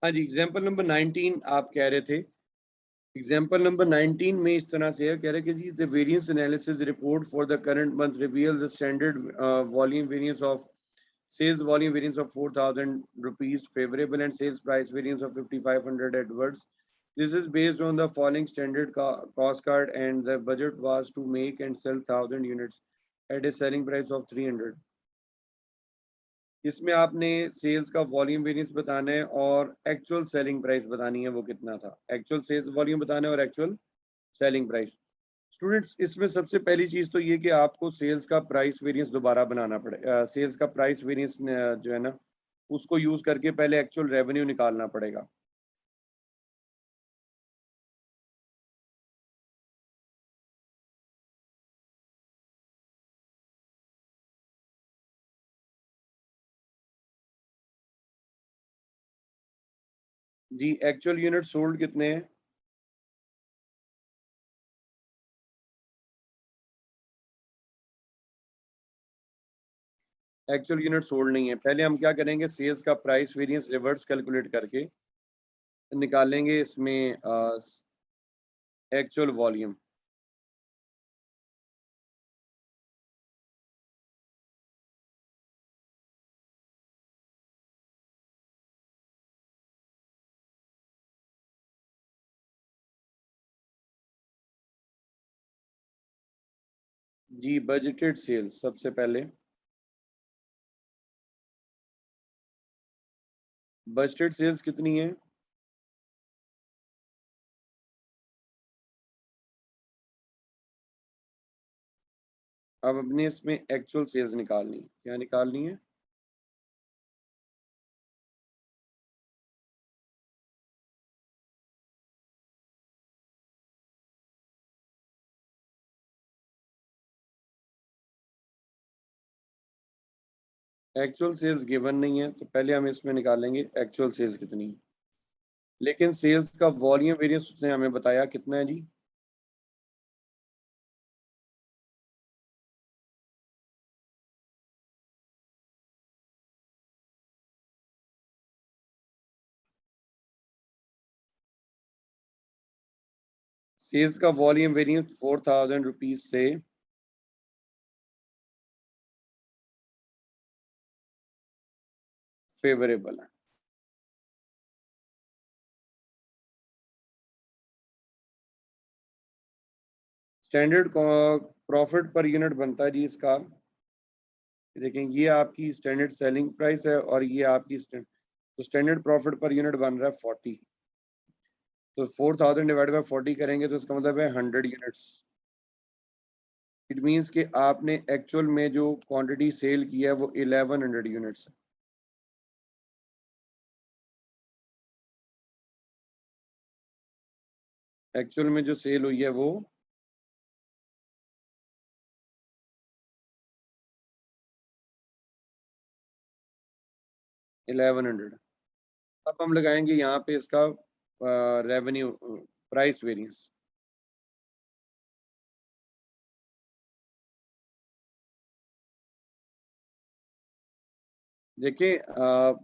हाँ जी, एग्जाम्पल नंबर 19 आप कह रहे थे। एग्जाम्पल नंबर 19 में इस तरह से है, कह रहे कि जी the variance analysis report for the current month reveals the standard volume variance of sales volume variance of 4,000 rupees favorable and sales price variance of 5,500 adverse. This is based on the following standard cost card, and the budget was to make and sell 1,000 units at a selling price of 300. इसमें आपने सेल्स का वॉल्यूम वेरिएंस बताना है और एक्चुअल सेलिंग प्राइस बतानी है वो कितना था। एक्चुअल सेल्स वॉल्यूम बताना है और एक्चुअल सेलिंग प्राइस। स्टूडेंट्स, इसमें सबसे पहली चीज तो ये कि आपको सेल्स का प्राइस वेरिएंस दोबारा बनाना पड़ेगा। सेल्स का प्राइस वेरिएंस जो है ना, उसको यूज करके पहले एक्चुअल रेवेन्यू निकालना पड़ेगा। जी, एक्चुअल यूनिट सोल्ड कितने हैं? एक्चुअल यूनिट सोल्ड नहीं है। पहले हम क्या करेंगे, सेल्स का प्राइस वेरिएंस रिवर्स कैलकुलेट करके निकालेंगे इसमें एक्चुअल वॉल्यूम। जी, बजटेड सेल्स सबसे पहले। बजटेड सेल्स कितनी है? अब अपने इसमें एक्चुअल सेल्स निकालनी है। क्या निकालनी है? एक्चुअल सेल्स गिवन नहीं है, तो पहले हम इसमें निकालेंगे एक्चुअल सेल्स कितनी है। लेकिन सेल्स का वॉल्यूम वेरिएंस उसने हमें बताया कितना है जी? सेल्स का वॉल्यूम वेरिएंस 4000 रुपीज से फेवरेबल है। स्टैंडर्ड प्रॉफिट पर यूनिट बनता है जी इसका। देखें, ये आपकी स्टैंडर्ड सेलिंग प्राइस है और ये आपकी तो स्टैंडर्ड प्रॉफिट पर यूनिट बन रहा है 40। तो 4000 डिवाइड बाय 40 करेंगे तो इसका मतलब है 100 यूनिट्स। इट मींस कि आपने एक्चुअल में जो क्वांटिटी सेल किया है वो 1100 यूनिट्स है। एक्चुअल में जो सेल हुई है वो 1100। अब हम लगाएंगे यहाँ पे इसका रेवेन्यू प्राइस वेरिएंस। देखिए,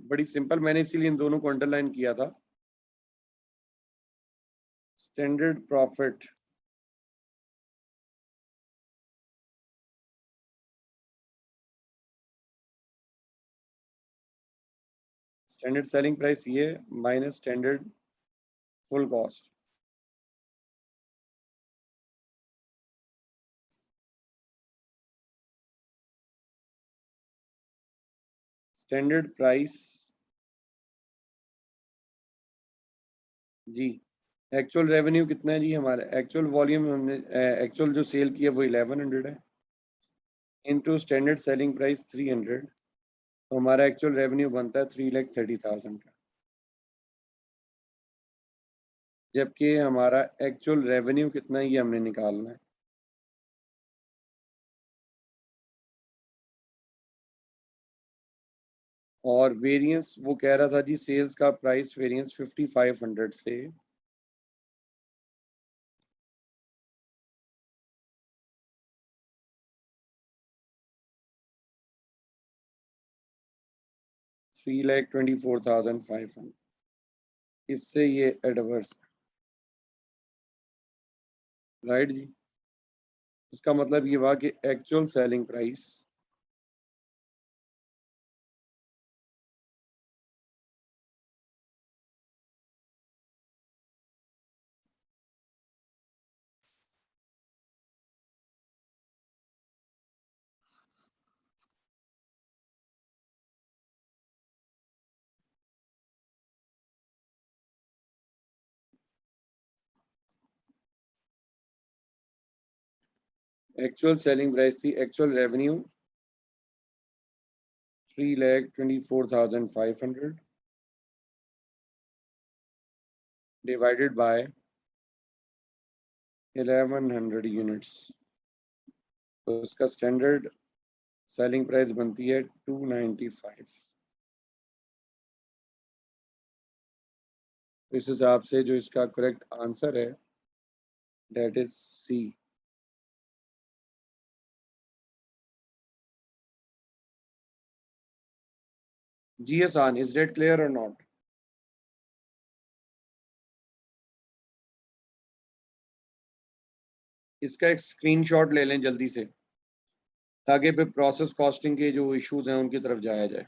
बड़ी सिंपल, मैंने इसीलिए इन दोनों को अंडरलाइन किया था। Standard profit standard selling price ये minus standard full cost. Standard price जी। एक्चुअल रेवेन्यू कितना है जी? हमारा एक्चुअल वॉल्यूम हमने एक्चुअल जो सेल किया वो 1100 है, इनटू स्टैंडर्ड सेलिंग प्राइस 300। तो हमारा एक्चुअल रेवेन्यू बनता है 3,30,000 का। जबकि हमारा एक्चुअल रेवेन्यू कितना है ये हमने निकालना है। और वेरिएंस वो कह रहा था जी, सेल्स का प्राइस वेरिएंस 5500 से $3,24,500, इससे ये एडवर्स। राइट जी। इसका मतलब ये हुआ कि actual selling price actual selling price थी, actual revenue 3,24,500 divided by 1100 units, तो इसका स्टैंडर्ड सेलिंग प्राइस बनती है 295। इस हिसाब से जो इसका करेक्ट आंसर है that is C. G Hasan, is that clear or not? इसका एक स्क्रीनशॉट ले लें जल्दी से, ताकि फिर प्रोसेस कॉस्टिंग के जो इश्यूज हैं उनकी तरफ जाया जाए।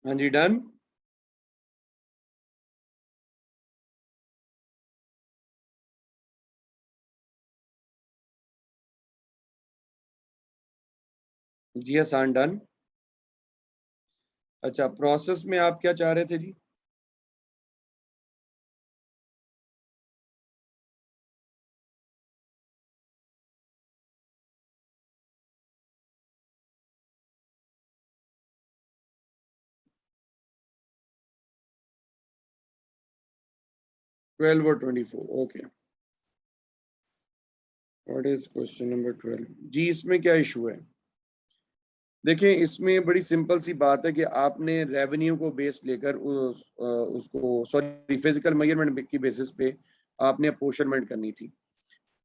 हाँ जी, डन। जी हसान, डन। अच्छा, प्रोसेस में आप क्या चाह रहे थे जी? ट्वेल्व और 24, okay. What is question number 12 जी? इसमें क्या इशू है? देखें, इसमें बड़ी सिंपल सी बात है कि आपने रेवेन्यू को बेस लेकर उसको, सॉरी, फिजिकल मेजरमेंट की बेसिस पे आपने अपोर्शनमेंट करनी थी।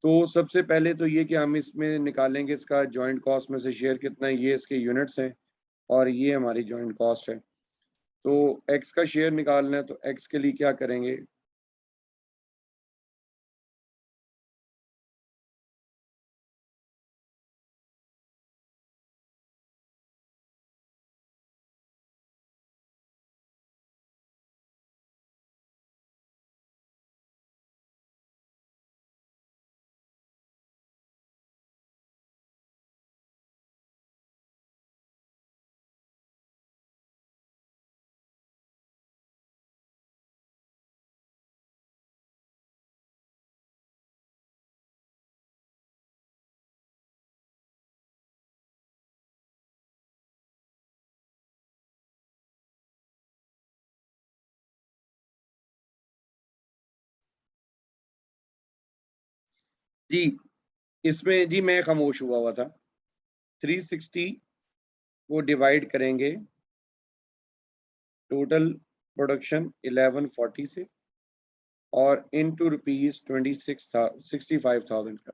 तो सबसे पहले तो ये कि हम इसमें निकालेंगे इसका जॉइंट कॉस्ट में से शेयर कितना है, ये इसके यूनिट्स हैं और ये हमारी जॉइंट कॉस्ट है। तो एक्स का शेयर निकालना है, तो एक्स के लिए क्या करेंगे? जी, इसमें जी मैं खामोश हुआ हुआ था। 360 को डिवाइड करेंगे टोटल प्रोडक्शन 1140 से और इनटू रुपीज 65,000 का।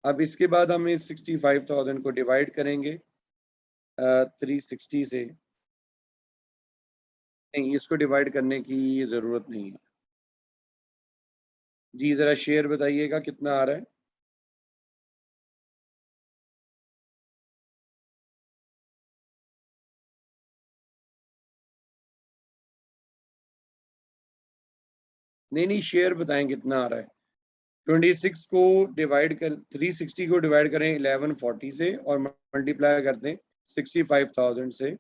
अब इसके बाद हम इस 65,000 को डिवाइड करेंगे 360 से। नहीं, इसको डिवाइड करने की जरूरत नहीं है जी। जरा शेयर बताइएगा कितना आ रहा है? नहीं नहीं, शेयर बताएं कितना आ रहा है। 26 को डिवाइड कर 360 को डिवाइड करें 1140 से और मल्टीप्लाई कर दें 65,000 से।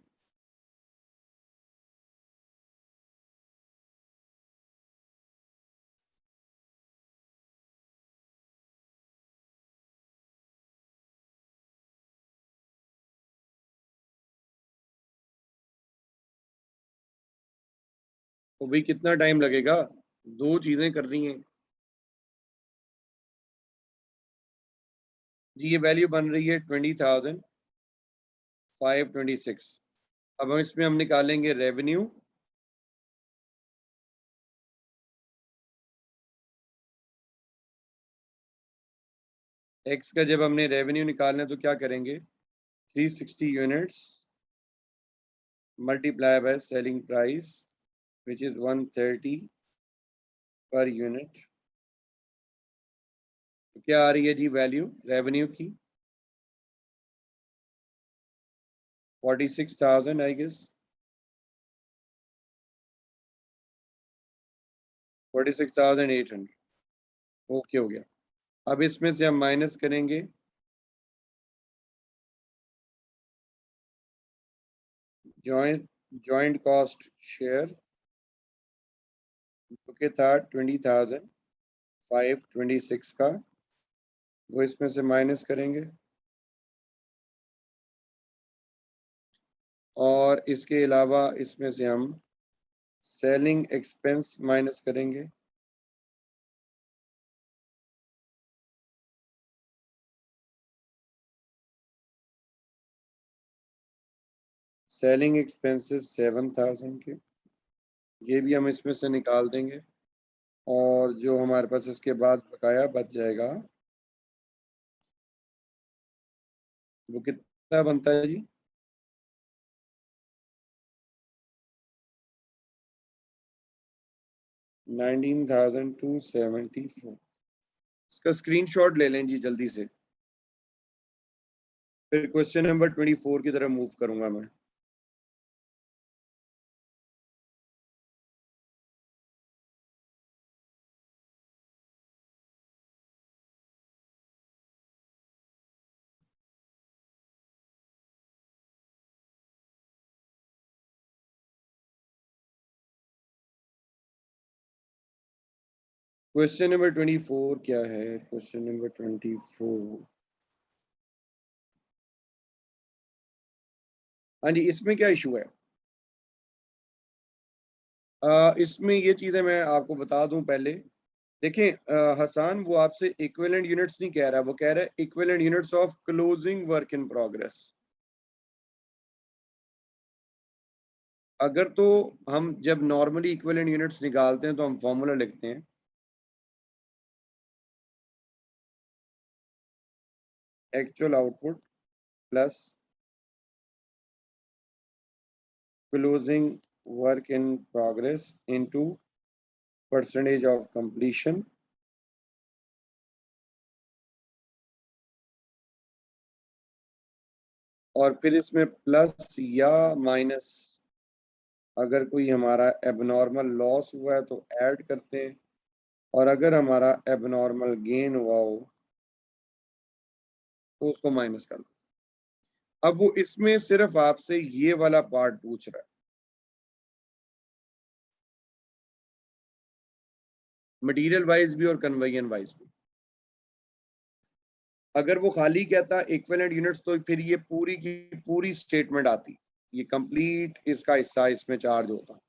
तो भाई कितना टाइम लगेगा? दो चीजें कर रही हैं जी। ये वैल्यू बन रही है 20,526। अब हम इसमें हम निकालेंगे रेवेन्यू। एक्स का जब हमने रेवेन्यू निकालना है तो क्या करेंगे, 360 units multiply by selling price which is 130 per unit. तो क्या आ रही है जी वैल्यू रेवेन्यू की, 46,000 आई गेस, 46,800। ओके हो गया। अब इसमें से हम माइनस करेंगे जॉइंट कॉस्ट शेयर जो कि था 20,526 का, वो इसमें से माइनस करेंगे और इसके अलावा इसमें से हम सेलिंग एक्सपेंस माइनस करेंगे। सेलिंग एक्सपेंसेस 7,000 के, ये भी हम इसमें से निकाल देंगे और जो हमारे पास इसके बाद बकाया बच जाएगा वो कितना बनता है जी, 19,274। इसका स्क्रीनशॉट ले लें जी जल्दी से, फिर क्वेश्चन नंबर 24 की तरफ मूव करूंगा मैं। क्वेश्चन नंबर 24 क्या है, क्वेश्चन नंबर 24, हाँ जी, इसमें क्या इशू है? इसमें ये चीजें मैं आपको बता दूं पहले। देखें हसन वो आपसे इक्विवेलेंट यूनिट्स नहीं कह रहा है, वो कह रहा है equivalent units of closing work in progress. अगर तो हम जब नॉर्मली इक्विवेलेंट यूनिट्स निकालते हैं तो हम फॉर्मूला लिखते हैं actual output plus closing work in progress into percentage of completion और फिर इसमें प्लस या माइनस अगर कोई हमारा एबनॉर्मल लॉस हुआ है तो ऐड करते हैं और अगर हमारा एबनॉर्मल गेन हुआ हो तो उसको माइनस कर दो। अब वो इसमें सिर्फ आपसे ये वाला पार्ट पूछ रहा है, मटेरियल वाइज भी और कन्वेयन वाइज भी। अगर वो खाली कहता इक्विवेलेंट यूनिट्स तो फिर ये पूरी की पूरी स्टेटमेंट आती, ये कंप्लीट इसका हिस्सा इसमें चार्ज होता।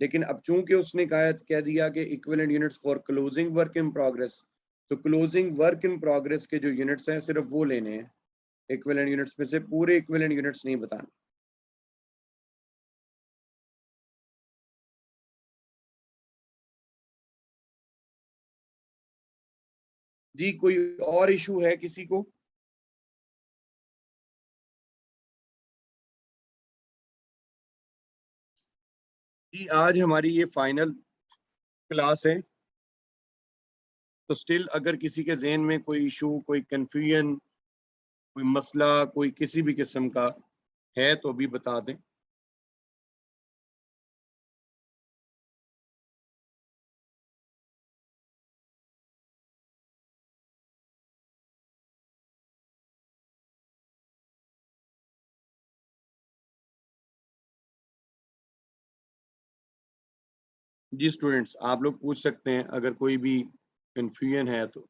लेकिन अब चूंकि उसने कह दिया कि equivalent units for closing work in progress, तो क्लोजिंग वर्क इन प्रोग्रेस के जो यूनिट्स हैं सिर्फ वो लेने हैं, इक्विवेलेंट यूनिट्स में से पूरे इक्विवेलेंट यूनिट्स नहीं बताने। जी कोई और इशू है किसी को? जी आज हमारी ये फाइनल क्लास है, तो स्टिल अगर किसी के जहन में कोई इशू, कोई कंफ्यूजन, कोई मसला, कोई किसी भी किस्म का है तो भी बता दें। जी स्टूडेंट्स आप लोग पूछ सकते हैं अगर कोई भी कंफ्यूजन है तो।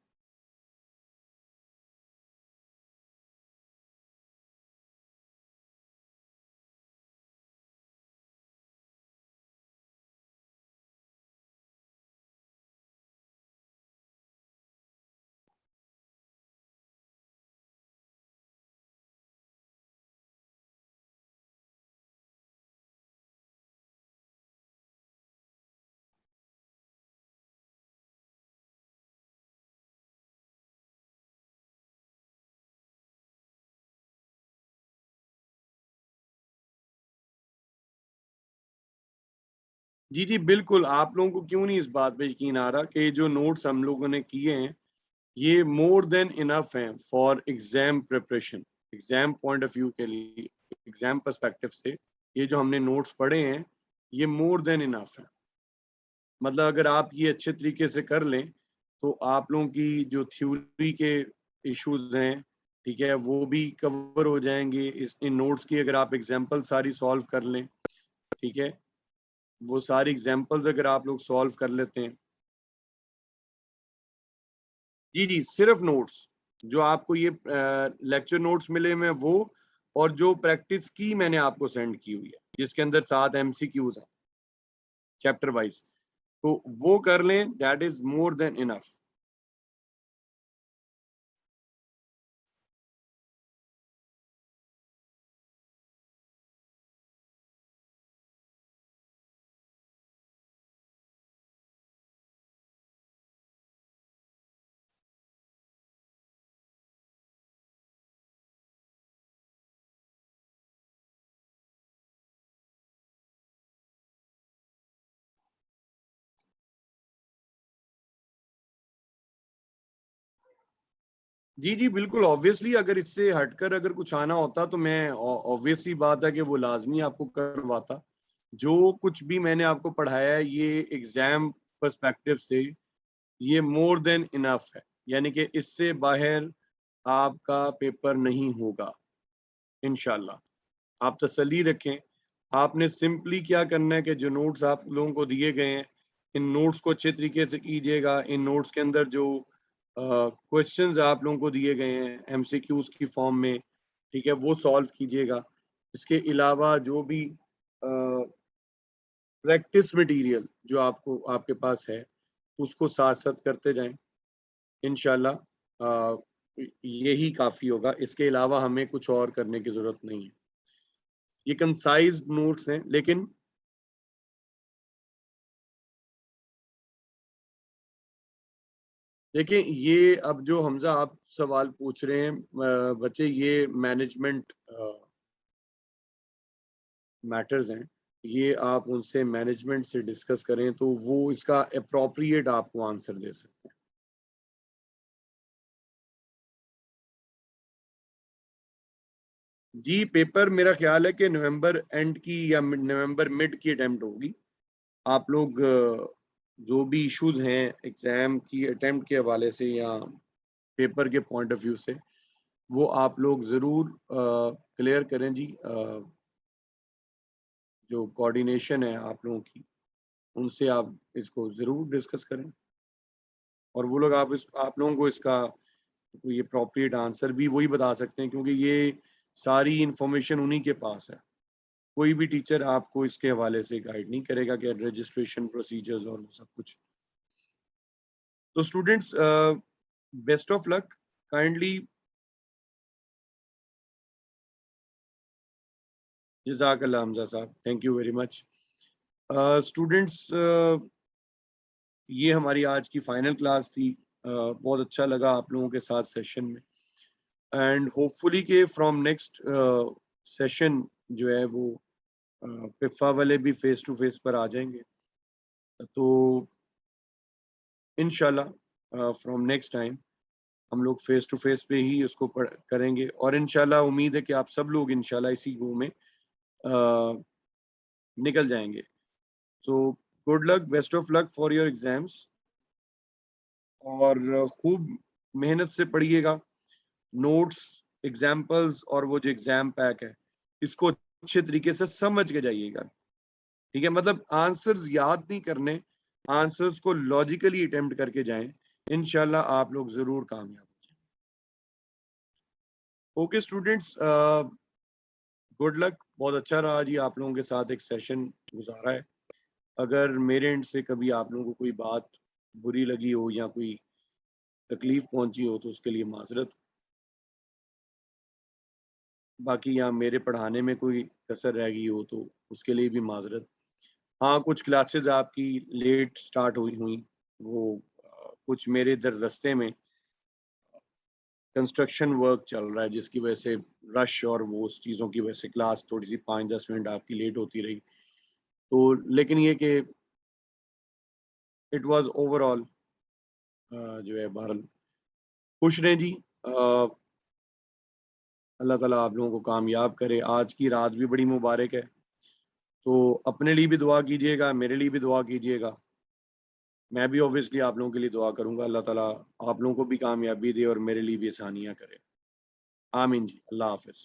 जी जी बिल्कुल, आप लोगों को क्यों नहीं इस बात पे यकीन आ रहा कि जो नोट्स हम लोगों ने किए हैं ये मोर देन इनफ हैं for exam preparation. Exam point of view के लिए, एग्जाम पर्सपेक्टिव से ये जो हमने नोट्स पढ़े हैं ये मोर देन इनफ है। मतलब अगर आप ये अच्छे तरीके से कर लें तो आप लोगों की जो थ्योरी के इश्यूज हैं, ठीक है, वो भी कवर हो जाएंगे इस इन नोट्स की, अगर आप एग्जांपल सारी सॉल्व कर लें, ठीक है, वो सारी एग्जांपल्स अगर आप लोग सॉल्व कर लेते हैं। जी जी सिर्फ नोट्स, जो आपको ये लेक्चर नोट्स मिले हुए हैं वो, और जो प्रैक्टिस की मैंने आपको सेंड की हुई है जिसके अंदर 7 MCQs हैं चैप्टर वाइज, तो वो कर लें, that is more than enough. जी जी बिल्कुल, ऑब्वियसली अगर इससे हटकर अगर कुछ आना होता तो मैं ऑब्वियसली बात है कि वो लाजमी आपको करवाता। जो कुछ भी मैंने आपको पढ़ाया है ये एग्जाम पर्सपेक्टिव से ये मोर देन इनफ है, यानी कि इससे बाहर आपका पेपर नहीं होगा इंशाल्लाह। आप तसल्ली रखें। आपने सिंपली क्या करना है कि जो नोट्स आप लोगों को दिए गए हैं इन नोट्स को अच्छे तरीके से कीजिएगा। इन नोट्स के अंदर जो क्वेश्चंस आप लोगों को दिए गए हैं एमसीक्यूज की फॉर्म में, ठीक है, वो सॉल्व कीजिएगा। इसके अलावा जो भी प्रैक्टिस मटेरियल जो आपको आपके पास है उसको साथ साथ करते जाएं इंशाल्लाह। यही काफ़ी होगा, इसके अलावा हमें कुछ और करने की ज़रूरत नहीं है। ये कंसाइज नोट्स हैं, लेकिन देखिए ये अब जो हमजा आप सवाल पूछ रहे हैं बच्चे, ये मैनेजमेंट मैटर्स हैं, ये आप उनसे मैनेजमेंट से डिस्कस करें तो वो इसका अप्रोप्रिएट आपको आंसर दे सकते हैं। जी पेपर मेरा ख्याल है कि नवंबर एंड की या नवंबर मिड की अटेम्प्ट होगी। आप लोग जो भी इश्यूज हैं एग्जाम की अटेम्प्ट के हवाले से या पेपर के पॉइंट ऑफ व्यू से, वो आप लोग ज़रूर क्लियर करें जी। जो कोऑर्डिनेशन है आप लोगों की उनसे आप इसको ज़रूर डिस्कस करें, और वो लोग आप लोगों को इसका कोई अप्रोप्रिएट आंसर भी वही बता सकते हैं, क्योंकि ये सारी इंफॉर्मेशन उन्हीं के पास है। कोई भी टीचर आपको इसके हवाले से गाइड नहीं करेगा कि रजिस्ट्रेशन प्रोसीजर्स और वो सब कुछ। तो students best of luck. Kindly जज़ाकल्लाह Hamza Sahab, thank you very much. Students ये हमारी आज की फाइनल क्लास थी। बहुत अच्छा लगा आप लोगों के साथ सेशन में, एंड होपफुली के फ्रॉम नेक्स्ट सेशन जो है वो पिफा वाले भी फेस टू फेस पर आ जाएंगे। तो इंशाल्लाह फ्रॉम नेक्स्ट टाइम हम लोग फेस टू फेस पे ही उसको करेंगे, और इंशाल्लाह उम्मीद है कि आप सब लोग इंशाल्लाह इसी गो में निकल जाएंगे। So good luck, best of luck for your exams, और खूब मेहनत से पढ़िएगा। नोट्स, एग्जाम्पल्स और वो जो एग्जाम पैक है इसको अच्छे तरीके से समझ के जाइएगा, ठीक है। मतलब आंसर्स याद नहीं करने, आंसर्स को लॉजिकली अटेम्प्ट करके जाएं, इंशाल्लाह आप लोग जरूर कामयाब हो जाएं। Okay students, good luck. बहुत अच्छा रहा जी आप लोगों के साथ एक सेशन गुजारा है। अगर मेरे एंड से कभी आप लोगों को कोई बात बुरी लगी हो या कोई तकलीफ पहुंची हो तो उसके लिए माजरत। बाकी यहाँ मेरे पढ़ाने में कोई कसर रह गई हो तो उसके लिए भी माजरत। हाँ, कुछ क्लासेस आपकी लेट स्टार्ट हुई हुई, वो कुछ मेरे इधर रास्ते में कंस्ट्रक्शन वर्क चल रहा है जिसकी वजह से रश और वो उस चीज़ों की वजह से क्लास थोड़ी सी 5-10 मिनट आपकी लेट होती रही। तो लेकिन ये कि इट वाज ओवरऑल जो है बहरहाल खुश रहें जी। अल्लाह ताला आप लोगों को कामयाब करे। आज की रात भी बड़ी मुबारक है, तो अपने लिए भी दुआ कीजिएगा, मेरे लिए भी दुआ कीजिएगा। मैं भी ऑब्वियसली आप लोगों के लिए दुआ करूंगा। अल्लाह ताला आप लोगों को भी कामयाबी दे और मेरे लिए भी आसानियां करे। आमीन जी। अल्लाह हाफिज।